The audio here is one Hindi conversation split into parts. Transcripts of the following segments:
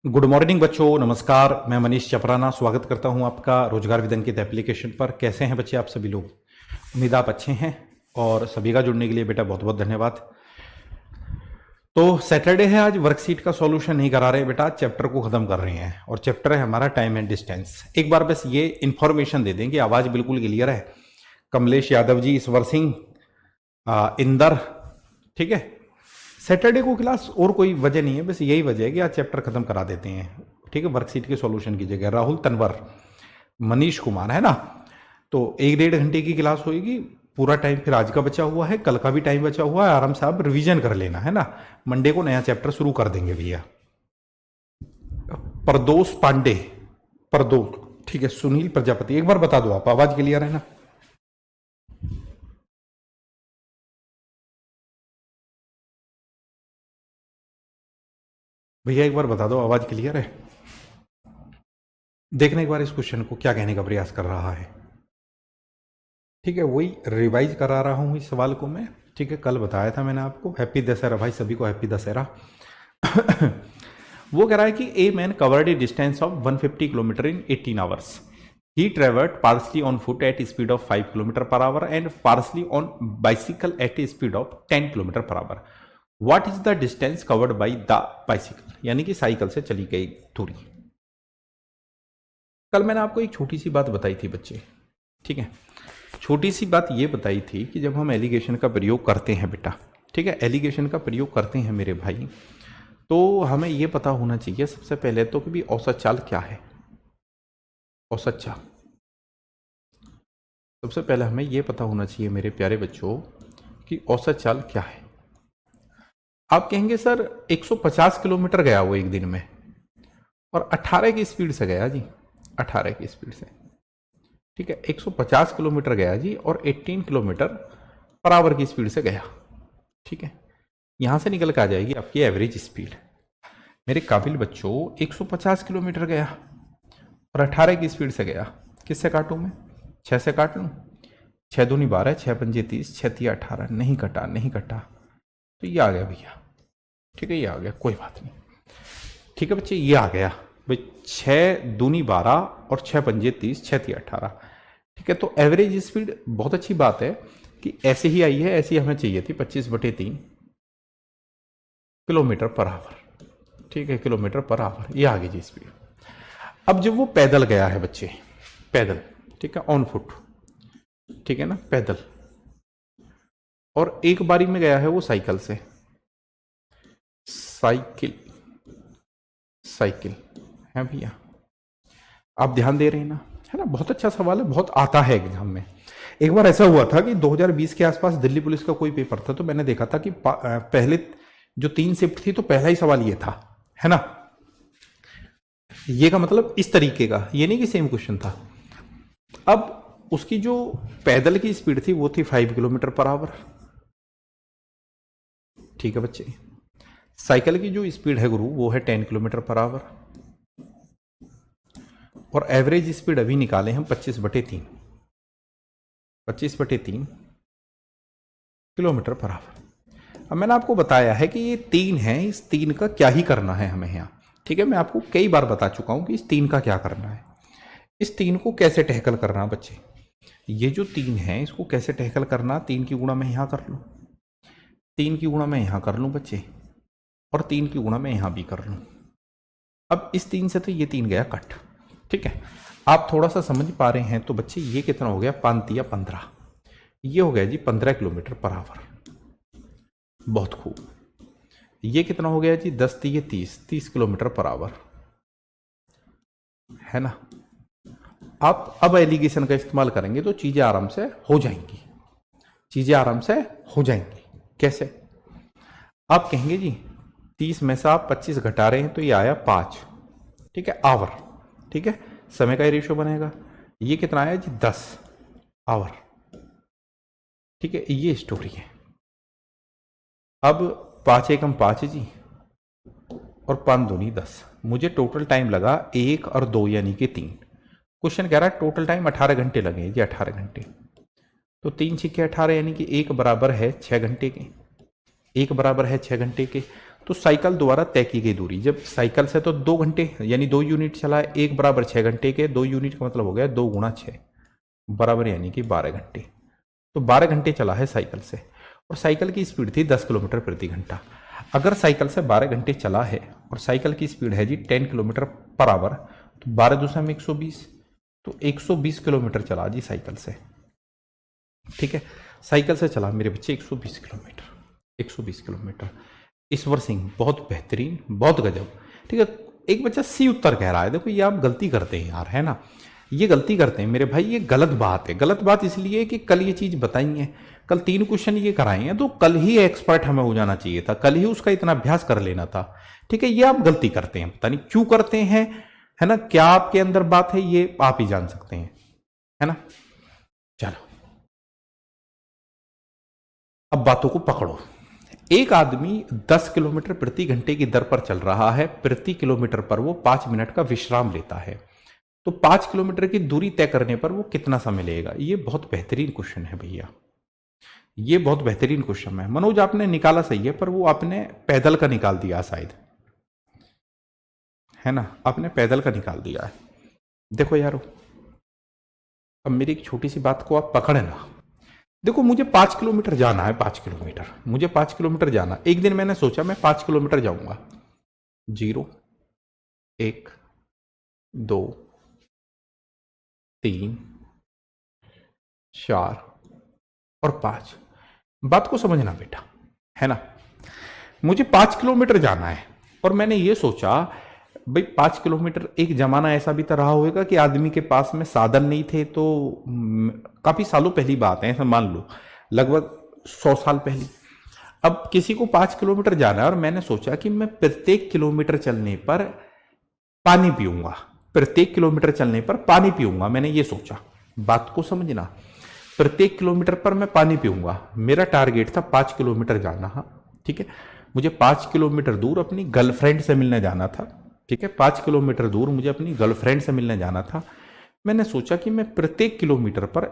गुड मॉर्निंग बच्चों, नमस्कार। मैं मनीष चपराना स्वागत करता हूं आपका रोजगार विद अंकित एप्लीकेशन पर। कैसे हैं बच्चे आप सभी लोग? उम्मीद आप अच्छे हैं और सभी का जुड़ने के लिए बेटा बहुत बहुत धन्यवाद। तो सैटरडे है, आज वर्कशीट का सॉल्यूशन नहीं करा रहे बेटा, चैप्टर को खत्म कर रहे हैं और चैप्टर है हमारा टाइम एंड डिस्टेंस। एक बार बस ये इंफॉर्मेशन दे दें कि आवाज बिल्कुल क्लियर है। कमलेश यादव जी, ईश्वर सिंह, इंदर, ठीक है। सैटरडे को क्लास और कोई वजह नहीं है, बस यही वजह है कि आज चैप्टर खत्म करा देते हैं, ठीक है। वर्कशीट के सॉल्यूशन की जगह राहुल तनवर, मनीष कुमार, है ना। तो 1-1.5 घंटे की क्लास होगी, पूरा टाइम फिर आज का बचा हुआ है, कल का भी टाइम बचा हुआ है। आराम से आप रिवीजन कर लेना, है ना। मंडे को नया चैप्टर शुरू कर देंगे भैया। प्रदोष पांडे, ठीक है। सुनील प्रजापति, एक बार बता दो आप, आवाज क्लियर है ना? भैया एक बार बता दो, आवाज क्लियर है? देखने एक बार इस क्वेश्चन को क्या कहने का प्रयास कर रहा है, ठीक है। वही रिवाइज करा रहा हूं इस सवाल को मैं, ठीक है। कल बताया था मैंने आपको। हैप्पी दशहरा भाई, सभी को हैप्पी दशहरा। वो कह रहा है कि a man covered a distance of 150 kilometres in 18 hours. He travelled partly on foot at speed of 5 kilometres per hour and partly on bicycle at a speed of 10 kilometres per hour. What is the distance covered by the bicycle, यानी कि साइकिल से चली गई दूरी। कल मैंने आपको एक छोटी सी बात बताई थी बच्चे, ठीक है। छोटी सी बात ये बताई थी कि जब हम एलिगेशन का प्रयोग करते हैं बेटा, ठीक है, एलिगेशन का प्रयोग करते हैं मेरे भाई, तो हमें ये पता होना चाहिए सबसे पहले तो कि भी औसत चाल क्या है। औसत चाल सबसे पहले हमें ये पता होना चाहिए मेरे प्यारे बच्चों कि औसत चाल क्या है। आप कहेंगे सर 150 किलोमीटर गया वो एक दिन में और 18 की स्पीड से गया जी, 18 की स्पीड से, ठीक है। 150 किलोमीटर गया जी और 18 किलोमीटर पर आवर की स्पीड से गया, ठीक है। यहां से निकल के आ जाएगी आपकी एवरेज स्पीड। मेरे काबिल बच्चों 150 किलोमीटर गया और 18 की स्पीड से गया, किससे काटूं मैं? 6 से काट लूं? 6 दूनी 12, 6 पंजे 30, 6 तिया 18, नहीं कटा, तो ये आ गया भैया, ठीक है। ये आ गया, कोई बात नहीं, ठीक है बच्चे, ये आ गया भाई। 6 दूनी 12 और 6 पंजे 30, 6 तिया 18, ठीक है। तो एवरेज स्पीड बहुत अच्छी बात है कि ऐसे ही आई है, ऐसी हमें चाहिए थी 25/3 किलोमीटर पर आवर, ठीक है। किलोमीटर पर आवर, ये आ गई जी स्पीड। अब जब वो पैदल गया है बच्चे, पैदल, ठीक है, ऑन फुट, ठीक है ना, पैदल, और एक बारी में गया है वो साइकिल से, साइकिल है भैया। आप ध्यान दे रहे हैं ना, है ना। बहुत अच्छा सवाल है, बहुत आता है एग्जाम में। एक बार ऐसा हुआ था कि 2020 के आसपास दिल्ली पुलिस का कोई पेपर था, तो मैंने देखा था कि पहले जो 3 शिफ्ट थी तो पहला ही सवाल ये था, है ना। ये का मतलब इस तरीके का, ये नहीं कि सेम क्वेश्चन था। अब उसकी जो पैदल की स्पीड थी वो थी 5 किलोमीटर पर आवर, ठीक है बच्चे। साइकिल की जो स्पीड है गुरु वो है 10 किलोमीटर पर आवर, और एवरेज स्पीड अभी निकाले हम 25/3 किलोमीटर पर आवर। अब मैंने आपको बताया है कि ये 3 है, इस 3 का क्या ही करना है हमें यहाँ, ठीक है। मैं आपको कई बार बता चुका हूं कि इस 3 का क्या करना है, इस 3 को कैसे टैकल करना बच्चे। ये जो 3 है इसको कैसे टैकल करना, 3 की गुणा मैं यहां कर लूं, 3 की गुणा मैं यहां कर लूं बच्चे, और 3 की गुणा मैं यहां भी कर लूं। अब इस 3 से तो ये 3 गया कट, ठीक है। आप थोड़ा सा समझ पा रहे हैं तो बच्चे ये कितना हो गया, 5 या 15, ये हो गया जी 15 किलोमीटर पर आवर। बहुत खूब। ये कितना हो गया जी, 10 या 30 किलोमीटर पर आवर, है ना। आप अब एलिगेशन का इस्तेमाल करेंगे तो चीजें आराम से हो जाएंगी, कैसे? आप कहेंगे जी 30 में से आप 25 घटा रहे हैं तो ये आया 5, ठीक है, आवर, ठीक है। समय का ही रेशियो बनेगा। ये कितना आया जी, 10 आवर, ठीक है। ये स्टोरी है। अब 5 एकम 5 जी, और 5 दूनी 10, मुझे टोटल टाइम लगा 1 और 2 यानी कि 3। क्वेश्चन कह रहा है टोटल टाइम 18 घंटे लगे जी, 18 घंटे। तो 3 6 18 यानी कि 1 बराबर है 6 घंटे के, 1 बराबर है 6 घंटे के। तो साइकिल द्वारा तय की गई दूरी, जब साइकिल से तो 2 घंटे यानी 2 यूनिट चला है, 1 बराबर 6 घंटे के, 2 यूनिट का मतलब हो गया 2 गुणा 6 बराबर यानी कि 12 घंटे। तो 12 घंटे चला है साइकिल से, और साइकिल की स्पीड थी 10 किलोमीटर प्रति घंटा। अगर साइकिल से 12 घंटे चला है और साइकिल की स्पीड है जी 10 किलोमीटर पर आवर, तो 12 दूसरा में 120, तो 120 किलोमीटर चला जी साइकिल से। ठीक है, साइकिल से चला मेरे बच्चे 120 किलोमीटर, 120 किलोमीटर। ईश्वर सिंह बहुत बेहतरीन, बहुत गजब। ठीक है, एक बच्चा सी उत्तर कह रहा है। देखो ये आप गलती करते हैं यार, है ना, ये गलती करते हैं मेरे भाई, ये गलत बात है। गलत बात इसलिए कि कल ये चीज बताई है, कल 3 क्वेश्चन ये कराए हैं, तो कल ही एक्सपर्ट हमें हो जाना चाहिए था, कल ही उसका इतना अभ्यास कर लेना था। ठीक है, ये आप गलती करते हैं, पता नहीं क्यों करते हैं, है ना, क्या आपके अंदर बात है ये आप ही जान सकते हैं, है ना। चलो अब बातों को पकड़ो। एक आदमी 10 किलोमीटर प्रति घंटे की दर पर चल रहा है, प्रति किलोमीटर पर वो 5 मिनट का विश्राम लेता है, तो 5 किलोमीटर की दूरी तय करने पर वो कितना समय लेगा। ये बहुत बेहतरीन क्वेश्चन है भैया, ये बहुत बेहतरीन क्वेश्चन है। मनोज आपने निकाला सही है, पर वो आपने पैदल का निकाल दिया शायद, है ना, आपने पैदल का निकाल दिया है। देखो यारो, अब मेरी एक छोटी सी बात को आप पकड़े ना। देखो मुझे 5 किलोमीटर जाना है, 5 किलोमीटर, मुझे 5 किलोमीटर जाना। एक दिन मैंने सोचा मैं 5 किलोमीटर जाऊंगा, 0 1 2 3 4 और 5। बात को समझना बेटा, है ना, मुझे 5 किलोमीटर जाना है और मैंने ये सोचा भाई 5 किलोमीटर, एक जमाना ऐसा भी तो रहा होगा कि आदमी के पास में साधन नहीं थे, तो काफी सालों पहली बात है, ऐसा मान लो लगभग 100 साल पहले। अब किसी को 5 किलोमीटर जाना है और मैंने सोचा कि मैं प्रत्येक किलोमीटर चलने पर पानी पीऊंगा, प्रत्येक किलोमीटर चलने पर पानी पीऊंगा, मैंने ये सोचा। बात को समझना, प्रत्येक किलोमीटर पर मैं पानी पीऊंगा। मेरा टारगेट था 5 किलोमीटर जाना। हाँ ठीक है, मुझे 5 किलोमीटर दूर अपनी गर्लफ्रेंड से मिलने जाना था। ठीक है, 5 किलोमीटर दूर मुझे अपनी गर्लफ्रेंड से मिलने जाना था। मैंने सोचा कि मैं प्रत्येक किलोमीटर पर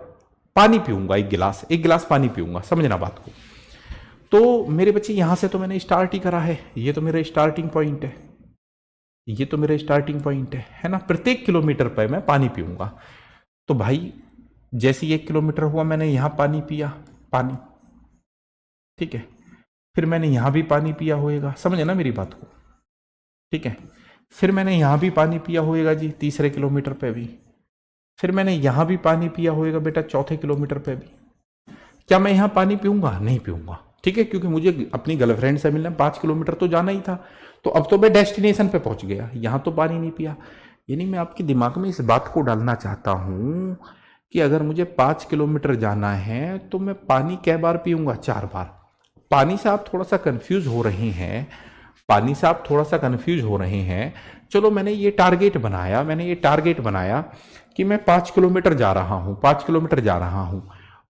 पानी पीऊंगा, एक गिलास पानी पीऊंगा। समझना बात को। तो मेरे बच्चे यहां से तो मैंने स्टार्ट ही करा है, ये तो मेरा स्टार्टिंग पॉइंट है, ये तो मेरा स्टार्टिंग पॉइंट है ना। प्रत्येक किलोमीटर पर मैं पानी पीऊंगा। तो भाई जैसे 1 किलोमीटर हुआ मैंने यहां पानी पिया, पानी, ठीक है, फिर मैंने यहां भी पानी पिया होएगा, समझे ना मेरी बात को, ठीक है। फिर मैंने यहां भी पानी पिया होएगा जी, तीसरे किलोमीटर पे भी। फिर मैंने यहां भी पानी पिया होएगा बेटा, चौथे किलोमीटर पे भी। क्या मैं यहां पानी पीऊंगा? नहीं पीऊंगा, ठीक है, क्योंकि मुझे अपनी गर्लफ्रेंड से मिलना 5 किलोमीटर तो जाना ही था। तो अब तो मैं डेस्टिनेशन पे पहुंच गया, यहां तो पानी नहीं पिया। यानी मैं आपके दिमाग में इस बात को डालना चाहता हूं कि अगर मुझे 5 किलोमीटर जाना है तो मैं पानी कै बार पीऊंगा? 4 बार। पानी से आप थोड़ा सा कंफ्यूज हो रहे हैं, पानी से आप थोड़ा सा कंफ्यूज हो रहे हैं। चलो मैंने ये टारगेट बनाया कि मैं 5 किलोमीटर जा रहा हूं, 5 किलोमीटर जा रहा हूं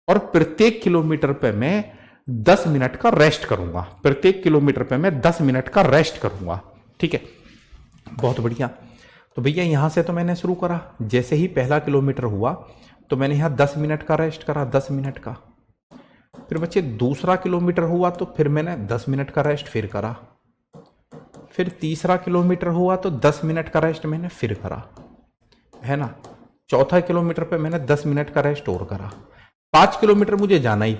और प्रत्येक किलोमीटर पे मैं 10 मिनट का रेस्ट करूंगा, प्रत्येक किलोमीटर पे मैं 10 मिनट का रेस्ट करूंगा, ठीक है, बहुत बढ़िया। तो भैया यहां से तो मैंने शुरू करा, जैसे ही पहला किलोमीटर हुआ तो मैंने यहां 10 मिनट का रेस्ट करा, 10 मिनट का। फिर बच्चे दूसरा किलोमीटर हुआ तो फिर मैंने 10 मिनट का रेस्ट फिर करा। फिर तीसरा किलोमीटर हुआ तो 10 मिनट का रेस्ट मैंने फिर करा, है ना। चौथा किलोमीटर पे मैंने 10 मिनट का रेस्ट और करा। 5 किलोमीटर मुझे जाना ही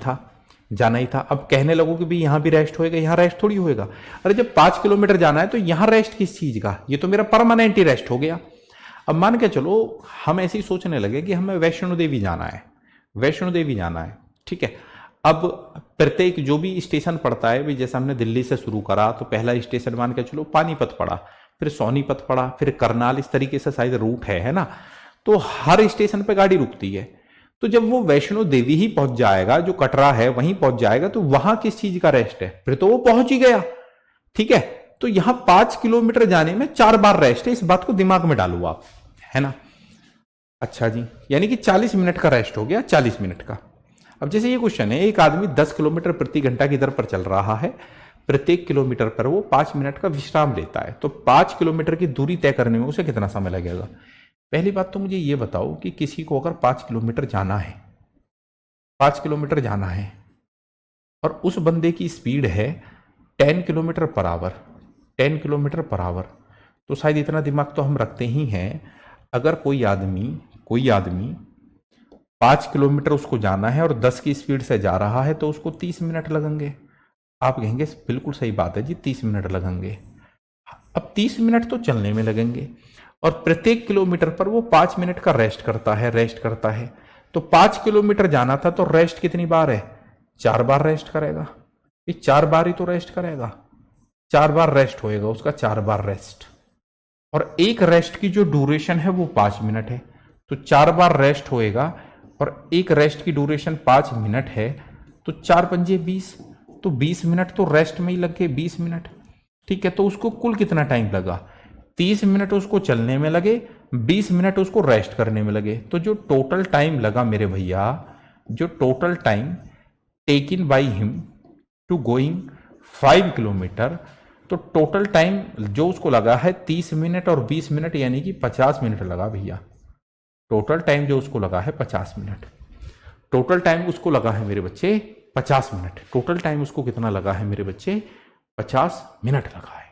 था। अब कहने लगो कि भी यहां भी रेस्ट होएगा, यहां रेस्ट थोड़ी होएगा। अरे जब 5 किलोमीटर जाना है तो यहां रेस्ट किस चीज का? ये तो मेरा परमानेंट ही रेस्ट हो गया। अब मान के चलो हम ऐसे ही सोचने लगे कि हमें वैष्णो देवी जाना है, ठीक है। अब प्रत्येक जो भी स्टेशन पड़ता है भी, जैसे हमने दिल्ली से शुरू करा तो पहला स्टेशन मान के चलो पानीपत पड़ा, फिर सोनीपत पड़ा, फिर करनाल, इस तरीके से शायद रूट है ना। तो हर स्टेशन पे गाड़ी रुकती है। तो जब वो वैष्णो देवी ही पहुंच जाएगा, जो कटरा है वहीं पहुंच जाएगा, तो वहां किस चीज का रेस्ट है? फिर तो वो पहुंच ही गया, ठीक है। तो यहां 5 किलोमीटर जाने में 4 बार रेस्ट है, इस बात को दिमाग में डालो आप, है ना। अच्छा जी, यानी कि 40 मिनट का रेस्ट हो गया, 40 मिनट का। अब जैसे ये क्वेश्चन है, एक आदमी 10 किलोमीटर प्रति घंटा की दर पर चल रहा है, प्रत्येक किलोमीटर पर वो 5 मिनट का विश्राम लेता है, तो 5 किलोमीटर की दूरी तय करने में उसे कितना समय लगेगा? पहली बात तो मुझे ये बताओ कि किसी को अगर 5 किलोमीटर जाना है, 5 किलोमीटर जाना है और उस बंदे की स्पीड है 10 kilometres per our, 10 kilometres per our. तो शायद इतना दिमाग तो हम रखते ही हैं। अगर कोई आदमी 5 किलोमीटर उसको जाना है और 10 की स्पीड से जा रहा है तो उसको 30 मिनट लगेंगे। आप कहेंगे बिल्कुल सही बात है जी, 30 मिनट लगेंगे। अब 30 मिनट तो चलने में लगेंगे और प्रत्येक किलोमीटर पर वो 5 मिनट का रेस्ट करता है। तो 5 किलोमीटर जाना था तो रेस्ट कितनी बार है? 4 बार रेस्ट करेगा। ये 4 बार ही तो रेस्ट करेगा, 4 बार रेस्ट होएगा उसका, 4 बार रेस्ट। और एक रेस्ट की जो ड्यूरेशन है वो 5 मिनट है। तो 4 बार रेस्ट होएगा और एक रेस्ट की ड्यूरेशन 5 मिनट है। तो 4 पंजे 20, तो 20 मिनट तो रेस्ट में ही लग गए, 20 मिनट। ठीक है, तो उसको कुल कितना टाइम लगा? 30 मिनट उसको चलने में लगे, 20 मिनट उसको रेस्ट करने में लगे। तो जो टोटल टाइम लगा मेरे भैया, जो total time taken by him to going 5 kilometre, तो टोटल टाइम जो उसको लगा है 30 मिनट और 20 मिनट, यानी कि 50 मिनट लगा भैया। टोटल टाइम जो उसको लगा है 50 मिनट। टोटल टाइम उसको लगा है मेरे बच्चे 50 मिनट। टोटल टाइम उसको कितना लगा है मेरे बच्चे? 50 मिनट लगा है।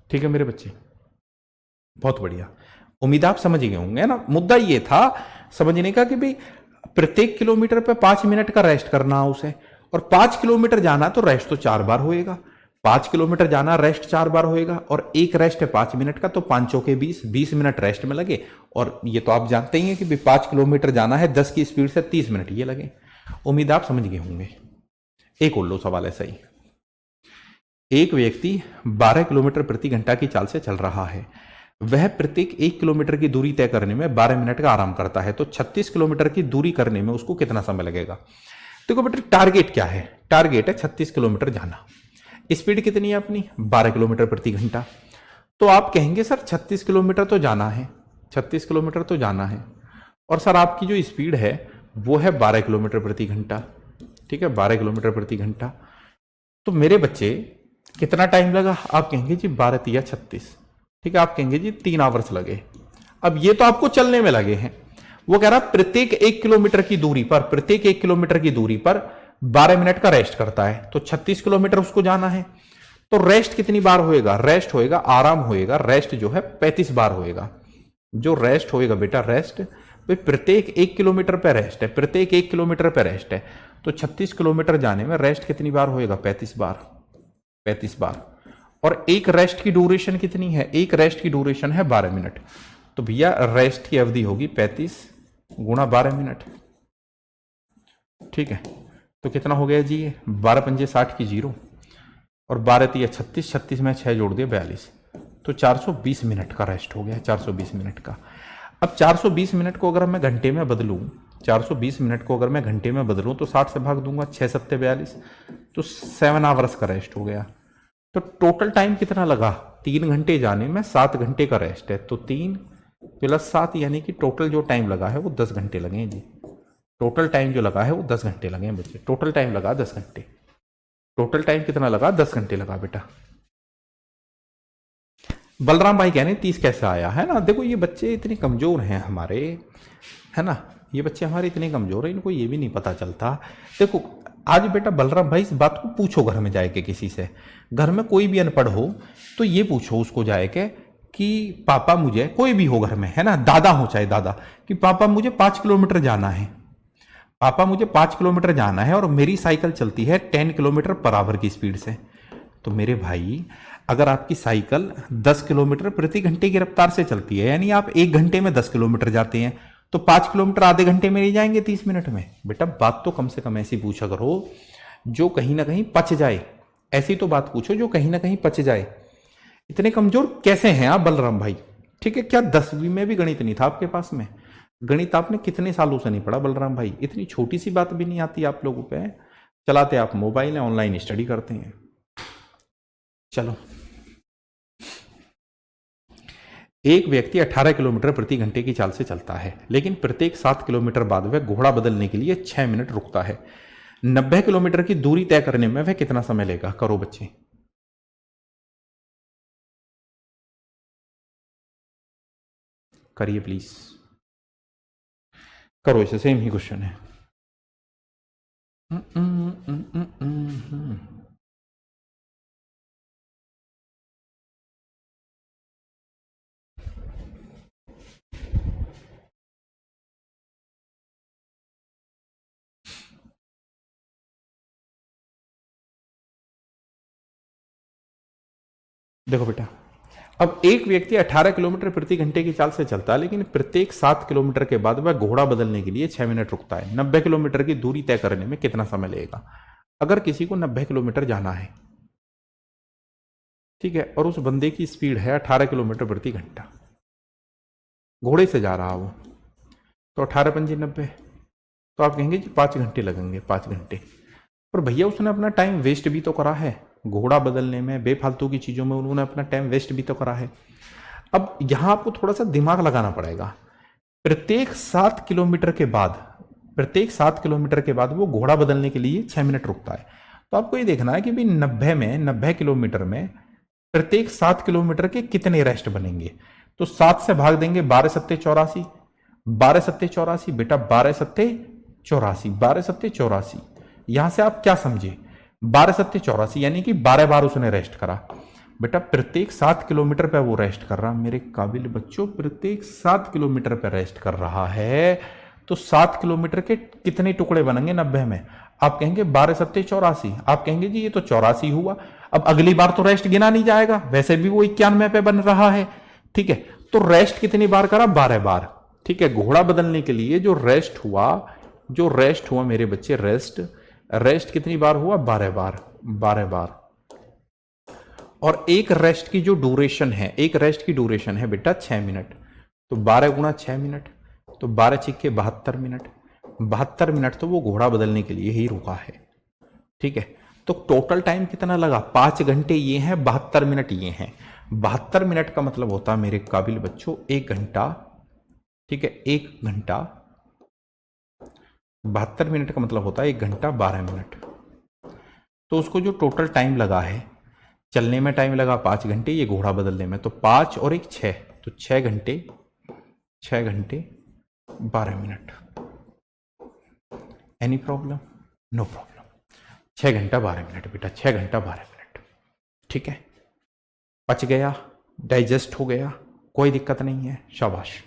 ठीक है मेरे बच्चे, बहुत बढ़िया। उम्मीद आप समझ गए होंगे ना। मुद्दा ये था समझने का कि भाई प्रत्येक किलोमीटर पे 5 मिनट का रेस्ट करना उसे, और 5 किलोमीटर जाना तो रेस्ट तो 4 बार होएगा। 5 किलोमीटर जाना, रेस्ट 4 बार होएगा, और एक रेस्ट है 5 मिनट का, तो 5 चौके 20, 20 मिनट रेस्ट में लगे। और ये तो आप जानते ही हैं कि 5 किलोमीटर जाना है 10 की स्पीड से, 30 मिनट ये लगे। उम्मीद आप समझ गए होंगे। एक और लो सवाल ऐसा ही। एक व्यक्ति 12 किलोमीटर प्रति घंटा की चाल से चल रहा है। वह प्रत्येक 1 किलोमीटर की दूरी तय करने में 12 मिनट का आराम करता है। तो 36 किलोमीटर की दूरी करने में उसको कितना समय लगेगा? देखो बेटा, टारगेट क्या है? टारगेट है 36 किलोमीटर जाना। स्पीड कितनी है अपनी? 12 किलोमीटर प्रति घंटा। तो आप कहेंगे सर 36 किलोमीटर तो जाना है, 36 किलोमीटर तो जाना है, और सर आपकी जो स्पीड है वो है 12 किलोमीटर प्रति घंटा। ठीक है, 12 किलोमीटर प्रति घंटा। तो मेरे बच्चे कितना टाइम लगा? आप कहेंगे जी 12 तिया 36। ठीक है, आप कहेंगे जी 3 आवर्स लगे। अब ये तो आपको चलने में लगे हैं। वो कह रहा प्रत्येक 1 किलोमीटर की दूरी पर, प्रत्येक 1 किलोमीटर की दूरी पर 12 मिनट का रेस्ट करता है। तो 36 किलोमीटर उसको जाना है। तो रेस्ट कितनी बार होएगा? रेस्ट होएगा, आराम होएगा, रेस्ट जो है 35 बार होएगा। जो रेस्ट होएगा बेटा, रेस्ट भाई प्रत्येक 1 किलोमीटर पे रेस्ट है, प्रत्येक 1 किलोमीटर पे रेस्ट है। तो 36 किलोमीटर जाने में रेस्ट कितनी बार होएगा? 35 बार, 35 बार। और एक रेस्ट की ड्यूरेशन कितनी है? एक रेस्ट की ड्यूरेशन है 12 मिनट। तो भैया रेस्ट की अवधि होगी 35 गुणा 12 मिनट। ठीक है, तो कितना हो गया जी? 12 पंजे 60 की 0, और 12 तिया 36, 36 में 6 जोड़ दिया 42। तो 420 मिनट का रेस्ट हो गया, 420 मिनट का। अब 420 मिनट को अगर मैं घंटे में बदलूं, 420 मिनट को अगर मैं घंटे में बदलूं तो 60 से भाग दूंगा, 6 सत्ते 42, तो 7 आवर्स का रेस्ट हो गया। तो टोटल टाइम कितना लगा? 3 घंटे जाने में, 7 घंटे का रेस्ट है। तो 3 + 7 यानी कि टोटल जो टाइम लगा है वो 10 घंटे लगे हैं जी। टोटल टाइम जो लगा है वो 10 घंटे लगे हैं बच्चे। टोटल टाइम लगा 10 घंटे। टोटल टाइम कितना लगा? 10 घंटे लगा बेटा। बलराम भाई कहने 30 कैसे आया है ना। देखो ये बच्चे इतने कमजोर हैं हमारे, है ना, ये बच्चे हमारे इतने कमजोर हैं, इनको ये भी नहीं पता चलता। देखो आज बेटा बलराम भाई इस बात को पूछो घर में जाए के किसी से, घर में कोई भी अनपढ़ हो तो ये पूछो उसको जाए के कि पापा मुझे, कोई भी हो घर में, है ना, दादा हो चाहे दादा, कि पापा मुझे 5 किलोमीटर जाना है, पापा मुझे 5 किलोमीटर जाना है और मेरी साइकिल चलती है 10 किलोमीटर पर आवर की स्पीड से। तो मेरे भाई अगर आपकी साइकिल 10 किलोमीटर प्रति घंटे की रफ्तार से चलती है, यानी आप 1 घंटे में 10 किलोमीटर जाते हैं, तो 5 किलोमीटर आधे घंटे में नहीं जाएंगे 30 मिनट में। बेटा बात तो कम से कम ऐसी पूछा करो जो कहीं ना कहीं पच जाए। ऐसी तो बात पूछो जो कहीं ना कहीं पच जाए। इतने कमजोर कैसे हैं आप बलराम भाई? ठीक है, क्या 10वीं में भी गणित नहीं था आपके पास में? गणित आपने कितने सालों से नहीं पढ़ा बलराम भाई? इतनी छोटी सी बात भी नहीं आती आप लोगों पे? चलाते आप मोबाइल है, ऑनलाइन स्टडी करते हैं। चलो, एक व्यक्ति 18 किलोमीटर प्रति घंटे की चाल से चलता है, लेकिन प्रत्येक 7 किलोमीटर बाद वह घोड़ा बदलने के लिए 6 मिनट रुकता है। 90 किलोमीटर की दूरी तय करने में वह कितना समय लेगा? करो बच्चे, करिए प्लीज, करो, इसे सेम ही क्वेश्चन है। देखो बेटा, अब एक व्यक्ति 18 किलोमीटर प्रति घंटे की चाल से चलता है, लेकिन प्रत्येक 7 किलोमीटर के बाद वह घोड़ा बदलने के लिए 6 मिनट रुकता है। 90 किलोमीटर की दूरी तय करने में कितना समय लगेगा? अगर किसी को 90 किलोमीटर जाना है, ठीक है, और उस बंदे की स्पीड है 18 किलोमीटर प्रति घंटा, घोड़े से जा रहा वो, तो 18 पंजे 90, तो आप कहेंगे जी 5 घंटे लगेंगे, 5 घंटे। पर भैया उसने अपना टाइम वेस्ट भी तो करा है, घोड़ा बदलने में, बेफालतू की चीजों में उन्होंने अपना टाइम वेस्ट भी तो करा है। अब यहां आपको थोड़ा सा दिमाग लगाना पड़ेगा। प्रत्येक 7 किलोमीटर के बाद, प्रत्येक 7 किलोमीटर के बाद वो घोड़ा बदलने के लिए 6 मिनट रुकता है। तो आपको ये देखना है कि भाई 90 किलोमीटर में प्रत्येक 7 किलोमीटर के कितने रेस्ट बनेंगे। तो 7 से भाग देंगे, 12 सत्ते 84, 12 सत्ते 84 बेटा, 12 सत्ते 84, 12 सत्ते 84। यहां से आप क्या समझे? 12 सत्ते 84 यानी कि 12 बार उसने रेस्ट करा। बेटा प्रत्येक 7 किलोमीटर पे वो रेस्ट कर रहा, मेरे काबिल बच्चों, प्रत्येक 7 किलोमीटर पे रेस्ट कर रहा है। तो 7 किलोमीटर के कितने टुकड़े बनेंगे 90 में? आप कहेंगे 12 सत्ते 84, आप कहेंगे जी ये तो 84 हुआ। अब अगली बार तो रेस्ट गिना नहीं जाएगा, वैसे भी वो 91 पे बन रहा है, ठीक है। तो रेस्ट कितनी बार करा? 12 बार, ठीक है। घोड़ा बदलने के लिए जो रेस्ट हुआ मेरे बच्चे, रेस्ट कितनी बार हुआ? 12 बार, 12 बार। और एक रेस्ट की जो ड्यूरेशन है, एक रेस्ट की ड्यूरेशन है बेटा 6 मिनट। तो 12 गुणा 6 मिनट, तो 12 छिक्के 72 मिनट, 72 मिनट तो वो घोड़ा बदलने के लिए ही रुका है, ठीक है। तो टोटल टाइम कितना लगा? 5 घंटे ये हैं, 72 मिनट ये हैं। 72 मिनट का मतलब होता है मेरे काबिल बच्चों 1 घंटा, ठीक है। 1 घंटा 72 मिनट का मतलब होता है 1 घंटा 12 मिनट। तो उसको जो टोटल टाइम लगा है, चलने में टाइम लगा 5 घंटे, ये घोड़ा बदलने में, तो 5 और 1 6, तो 6 घंटे 12 minute. Any problem? No problem. 6 घंटा 12 मिनट बेटा, 6 घंटा 12 मिनट, ठीक है। पच गया, डाइजेस्ट हो गया, कोई दिक्कत नहीं है, शाबाश।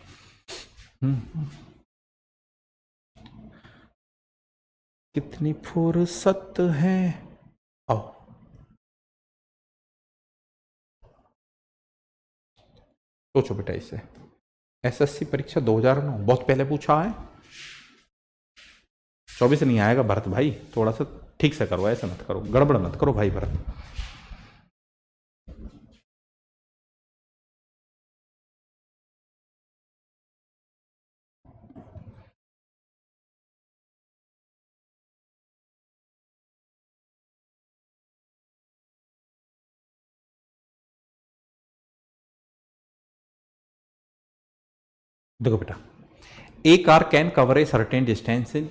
कितनी फुर्सत है, आओ। सोचो बेटा, इसे एसएससी परीक्षा 2009 बहुत पहले पूछा है, 24 नहीं आएगा भरत भाई, थोड़ा सा ठीक से करो, ऐसे मत करो, गड़बड़ मत करो भाई भरत। देखो बेटा, a car can cover a certain distance in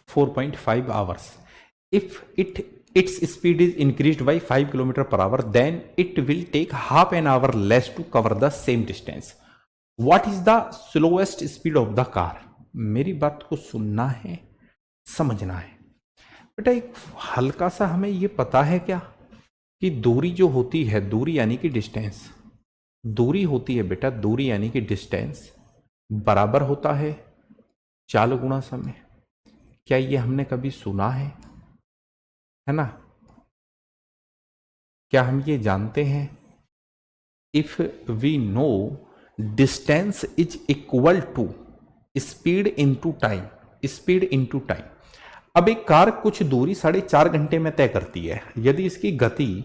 4.5 hours. If its speed is increased by 5 km per hour, then it will take half an hour less to cover the same distance. What is the slowest speed of the car? मेरी बात को सुनना है, समझना है बेटा। एक हल्का सा हमें ये पता है क्या कि दूरी जो होती है, दूरी यानी कि डिस्टेंस, दूरी होती है बेटा, दूरी यानी कि डिस्टेंस बराबर होता है चाल गुणा समय। क्या ये हमने कभी सुना है ना? क्या हम ये जानते हैं? If we know distance is equal to speed into time, speed into time. अब एक कार कुछ दूरी 4.5 घंटे में तय करती है। यदि इसकी गति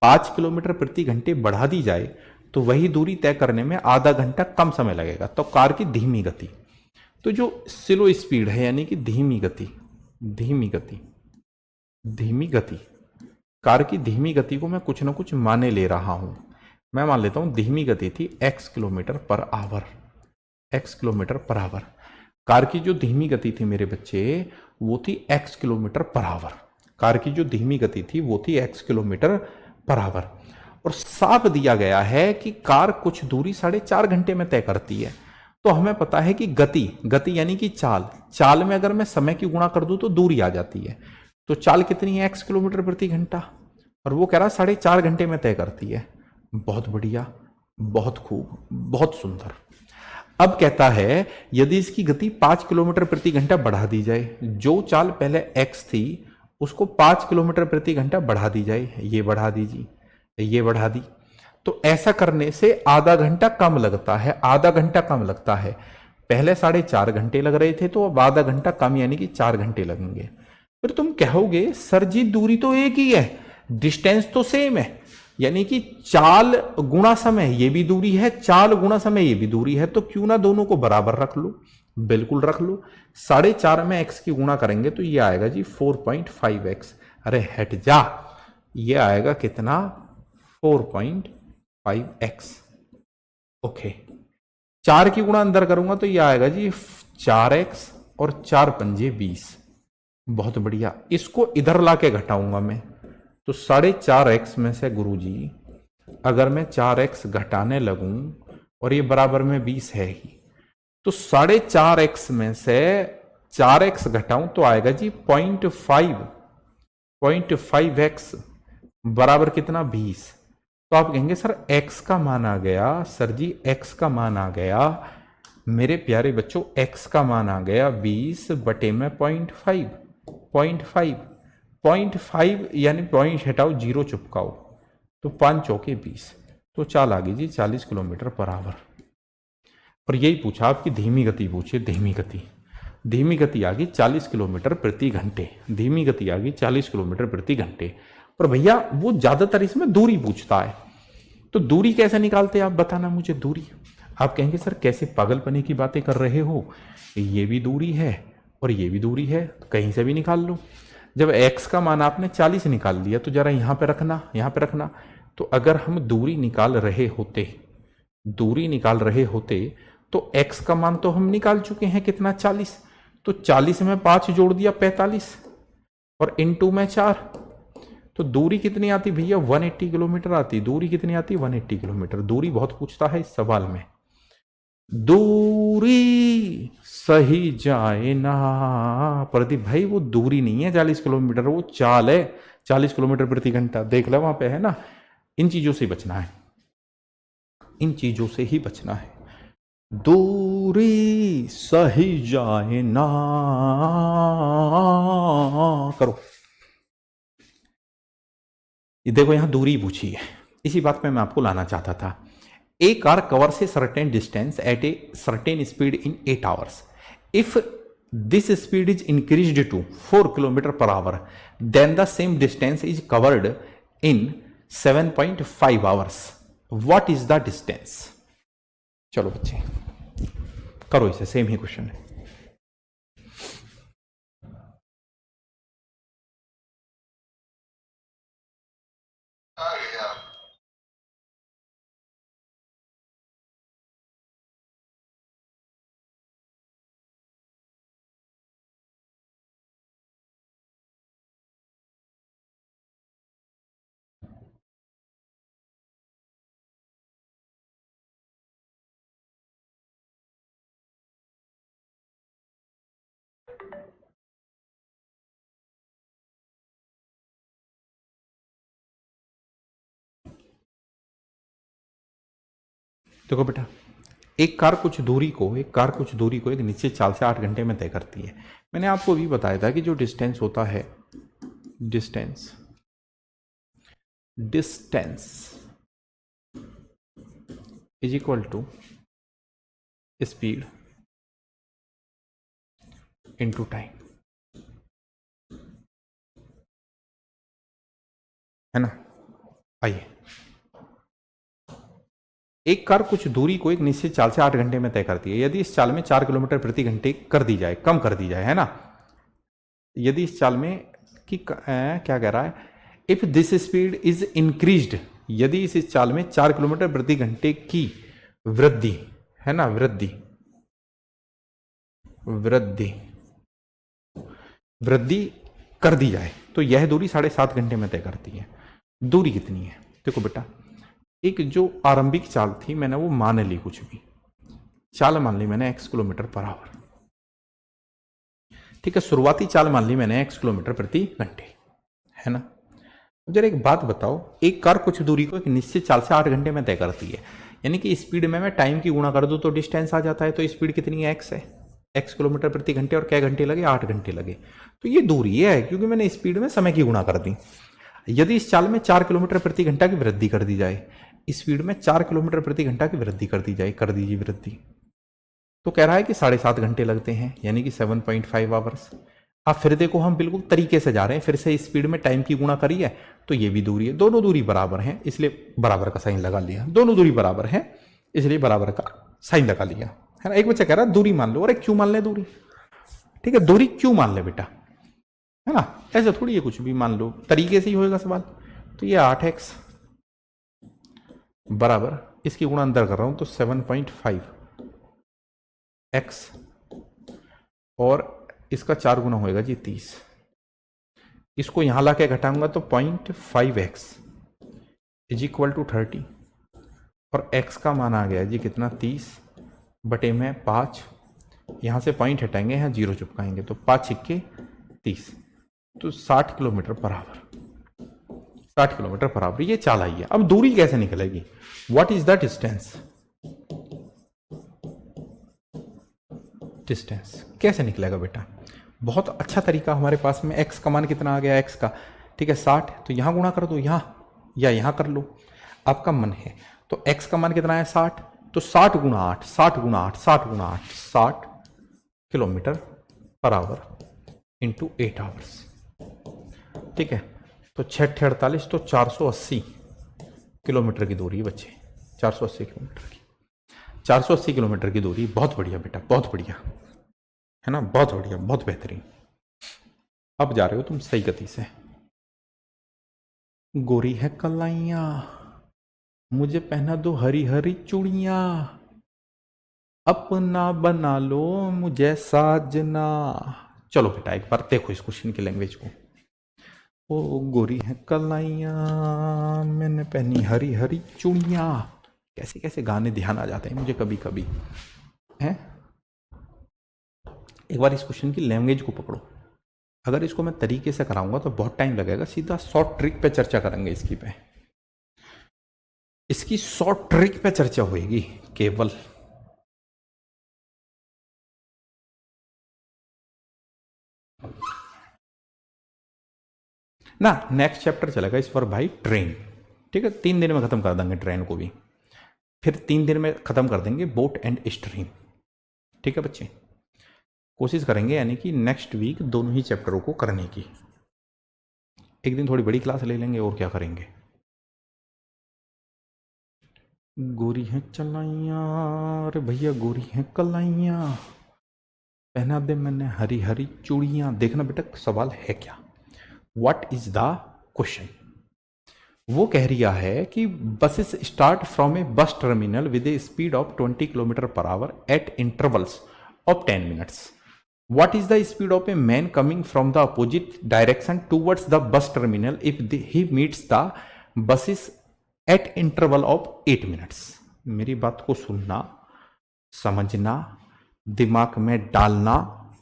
5 किलोमीटर प्रति घंटे बढ़ा दी जाए तो वही दूरी तय करने में आधा घंटा कम समय लगेगा। तो कार की धीमी गति, तो जो स्लो स्पीड है यानी कि धीमी गति, कार की धीमी गति को मैं कुछ ना कुछ माने ले रहा हूं। मैं मान लेता हूं धीमी गति थी x kilometre per our, x kilometre per our. Car की जो धीमी गति थी मेरे बच्चे वो थी x kilometre per our. Car की जो धीमी गति थी वो थी x किलोमीटर पर आवर। और साफ दिया गया है कि कार कुछ दूरी 4.5 घंटे में तय करती है। तो हमें पता है कि गति यानी कि चाल में अगर मैं समय की गुणा कर दूं तो दूरी आ जाती है। तो चाल कितनी है? x किलोमीटर प्रति घंटा, और वो कह रहा 4.5 घंटे में तय करती है। बहुत बढ़िया, बहुत खूब, बहुत सुंदर। अब कहता है यदि इसकी गति 5 किलोमीटर प्रति घंटा बढ़ा दी जाए, जो चाल पहले x थी उसको 5 किलोमीटर प्रति घंटा बढ़ा दी जाए, ये बढ़ा दीजिए, ये बढ़ा दी, तो ऐसा करने से आधा घंटा कम लगता है, आधा घंटा कम लगता है। पहले 4.5 घंटे लग रहे थे, तो अब आधा घंटा कम यानी कि 4 घंटे लगेंगे। फिर तुम कहोगे सर जी दूरी तो एक ही है, डिस्टेंस तो सेम है, यानी कि चाल गुणा समय ये भी दूरी है, चाल गुणा समय ये भी दूरी है, तो क्यों ना दोनों को बराबर रख लो। बिल्कुल रख लो। 4.5 में x की गुणा करेंगे तो ये आएगा जी 4.5x। अरे हट जा, ये आएगा कितना 4.5x। ओके, 4 की गुणा अंदर करूंगा तो ये आएगा जी 4x और 4 पंजे 20। बहुत बढ़िया। इसको इधर लाके घटाऊंगा मैं, तो 4.5x में से गुरुजी अगर मैं 4x घटाने लगूं और ये बराबर में 20 है ही, तो 4.5x में से 4x घटाऊं तो आएगा जी 0.5x बराबर कितना 20। तो आप कहेंगे सर x का मान आ गया। सर जी x का मान आ गया मेरे प्यारे बच्चों, x का मान आ गया 20 बटे में 0.5 यानी पॉइंट हटाओ, जीरो चुपकाओ, तो 5 चौके 20, तो चाल आ गई जी 40 किलोमीटर पर आवर। और यही पूछा आपकी धीमी गति पूछिए, धीमी गति आ गई 40 किलोमीटर प्रति घंटे, धीमी गति आ गई 40 किलोमीटर प्रति घंटे। पर भैया वो ज्यादातर इसमें दूरी पूछता है, तो दूरी कैसे निकालते हैं आप बताना मुझे। दूरी आप कहेंगे सर कैसे पागलपने की बातें कर रहे हो, ये भी दूरी है और ये भी दूरी है, तो कहीं से भी निकाल लो। जब x का मान आपने 40 निकाल लिया तो जरा यहां पे रखना, यहां पे रखना। तो अगर हम दूरी निकाल रहे होते तो x का मान तो हम निकाल चुके हैं कितना 40, तो 40 में 5 जोड़ दिया 45 और इनटू में 4, तो दूरी कितनी आती भैया 180 किलोमीटर आती। दूरी कितनी आती 180 किलोमीटर। दूरी बहुत पूछता है इस सवाल में। दूरी सही जाए ना प्रदीप भाई, वो दूरी नहीं है 40 किलोमीटर, वो चाल है 40 किलोमीटर प्रति घंटा। देख लो वहां पे है ना। इन चीजों से बचना है, इन चीजों से ही बचना है। दूरी सही जाए ना करो। ये देखो यहां दूरी पूछी है, इसी बात पे मैं आपको लाना चाहता था। A car covers a certain distance at a certain speed in 8 hours. If this speed is increased to 4 km per hour, then the same distance is covered in 7.5 hours. What is the distance? चलो बच्चे करो इसे, सेम ही क्वेश्चन है। देखो बेटा, एक कार कुछ दूरी को एक निश्चित चाल से 8 घंटे में तय करती है। मैंने आपको भी बताया था कि जो डिस्टेंस होता है, distance is equal to speed into time, है ना। आइए, एक कार कुछ दूरी को एक निश्चित चाल से 8 घंटे में तय करती है। यदि इस चाल में 4 किलोमीटर प्रति घंटे कर दी जाए, कम कर दी जाए, है ना। यदि इस चाल में क्या कह रहा है, if this speed is increased, यदि इस चाल में 4 किलोमीटर प्रति घंटे की वृद्धि, है ना, वृद्धि कर दी जाए, तो यह दूरी 7.5 घंटे में तय करती है। दूरी कितनी है देखो बेटा, एक जो आरंभिक चाल थी मैंने वो मान ली, कुछ भी चाल मान ली मैंने x किलोमीटर पर आवर, ठीक है। शुरुआती चाल मान ली मैंने x किलोमीटर प्रति घंटे, है ना। जरा एक बात बताओ, एक कार कुछ दूरी को एक निश्चित चाल से 8 घंटे में तय करती है, यानी कि स्पीड में मैं टाइम की गुणा कर दूं तो डिस्टेंस आ जाता है। तो स्पीड कितनी है x है, x किलोमीटर प्रति घंटे, और क्या घंटे लगे 8 घंटे लगे, तो ये दूरी है क्योंकि मैंने स्पीड में समय की गुणा कर दी। यदि इस चाल में 4 किलोमीटर प्रति घंटा की वृद्धि कर दी जाए, स्पीड में 4 किलोमीटर प्रति घंटा की वृद्धि कर दी जाए, कर दीजिए वृद्धि। तो कह रहा है कि 7.5 घंटे लगते हैं, यानी कि 7.5 आवर्स। अब फिर देखो हम बिल्कुल तरीके से जा रहे हैं, फिर से स्पीड में टाइम की गुणा करी है तो ये भी दूरी है, दोनों दूरी बराबर हैं इसलिए बराबर का साइन लगा लिया, दोनों दूरी बराबर है इसलिए बराबर का साइन लगा लिया, है ना। एक बच्चा कह रहा है दूरी मान लो, अरे क्यों मान ले दूरी, ठीक है दूरी क्यों मान ले बेटा, है ना, ऐसा थोड़ी है कुछ भी मान लो, तरीके से ही होएगा सवाल। तो ये 8x बराबर इसकी गुणा अंदर कर रहा हूं तो 7.5 x और इसका 4 गुना होएगा जी 30, इसको यहां लाके घटाऊंगा तो 0.5x इज इक्वल टू 30 और x का मान आ गया जी कितना 30 बटे में 5, यहां से पॉइंट हटाएंगे यहां 0 चिपकाएंगे तो 5 छिक्के 30, तो 60 kilometre per our, 60 kilometre per our ये चाल आई है। अब दूरी कैसे निकलेगी, what is the distance, distance कैसे निकलेगा बेटा, बहुत अच्छा तरीका हमारे पास में, x का मान कितना आ गया x का, ठीक है 60, तो यहां गुणा कर दो यहां या यहां कर लो, आपका मन है। तो x का मान कितना है 60, तो 60 गुणा 8, 60 गुणा 8, 60 गुणा 8, 60 kilometre per our into 8 hours, ठीक है। तो 6 48 तो 480 किलोमीटर की दूरी बच्चे, 480 किलोमीटर की, 480 किलोमीटर की दूरी, बहुत बढ़िया बेटा बहुत बढ़िया, है ना, बहुत बढ़िया बहुत बेहतरीन। अब जा रहे हो तुम सही गति से। गोरी है कलाइया मुझे पहना दो हरी हरी चूड़ियां, अपना बना लो मुझे साजना। चलो बेटा एक बार देखो इस क्वेश्चन की लैंग्वेज को। ओ गोरी है कलाइया मैंने पहनी हरी हरी चूड़ियां, कैसे कैसे गाने ध्यान आ जाते हैं मुझे कभी कभी, हैं। एक बार इस क्वेश्चन की लैंग्वेज को पकड़ो, अगर इसको मैं तरीके से कराऊंगा तो बहुत टाइम लगेगा, सीधा शॉर्ट ट्रिक पे चर्चा करेंगे इसकी पे, इसकी शॉर्ट ट्रिक पे चर्चा होगी केवल। ना नेक्स्ट चैप्टर चलेगा इस पर भाई ट्रेन, ठीक है 3 दिन में खत्म कर देंगे ट्रेन को भी, फिर 3 दिन में खत्म कर देंगे बोट एंड स्ट्रीम, ठीक है बच्चे। कोशिश करेंगे यानी कि नेक्स्ट वीक दोनों ही चैप्टरों को करने की, एक दिन थोड़ी बड़ी क्लास ले लेंगे और क्या करेंगे। गोरी है चलाइया अरे भैया गोरी है कलाइया, पहना दे मैंने हरी हरी चूड़ियां। देखना बेटा सवाल है क्या, व्हाट इज द क्वेश्चन। वो कह रिया है कि buses start from A bus terminal with A speed of 20 kilometre per our eight intervals of 10 minutes. What is the speed of a man coming from the opposite direction towards the bus terminal if he meets the buses at interval of 8 minutes? मेरी बात को सुनना, समझना, दिमाग में डालना,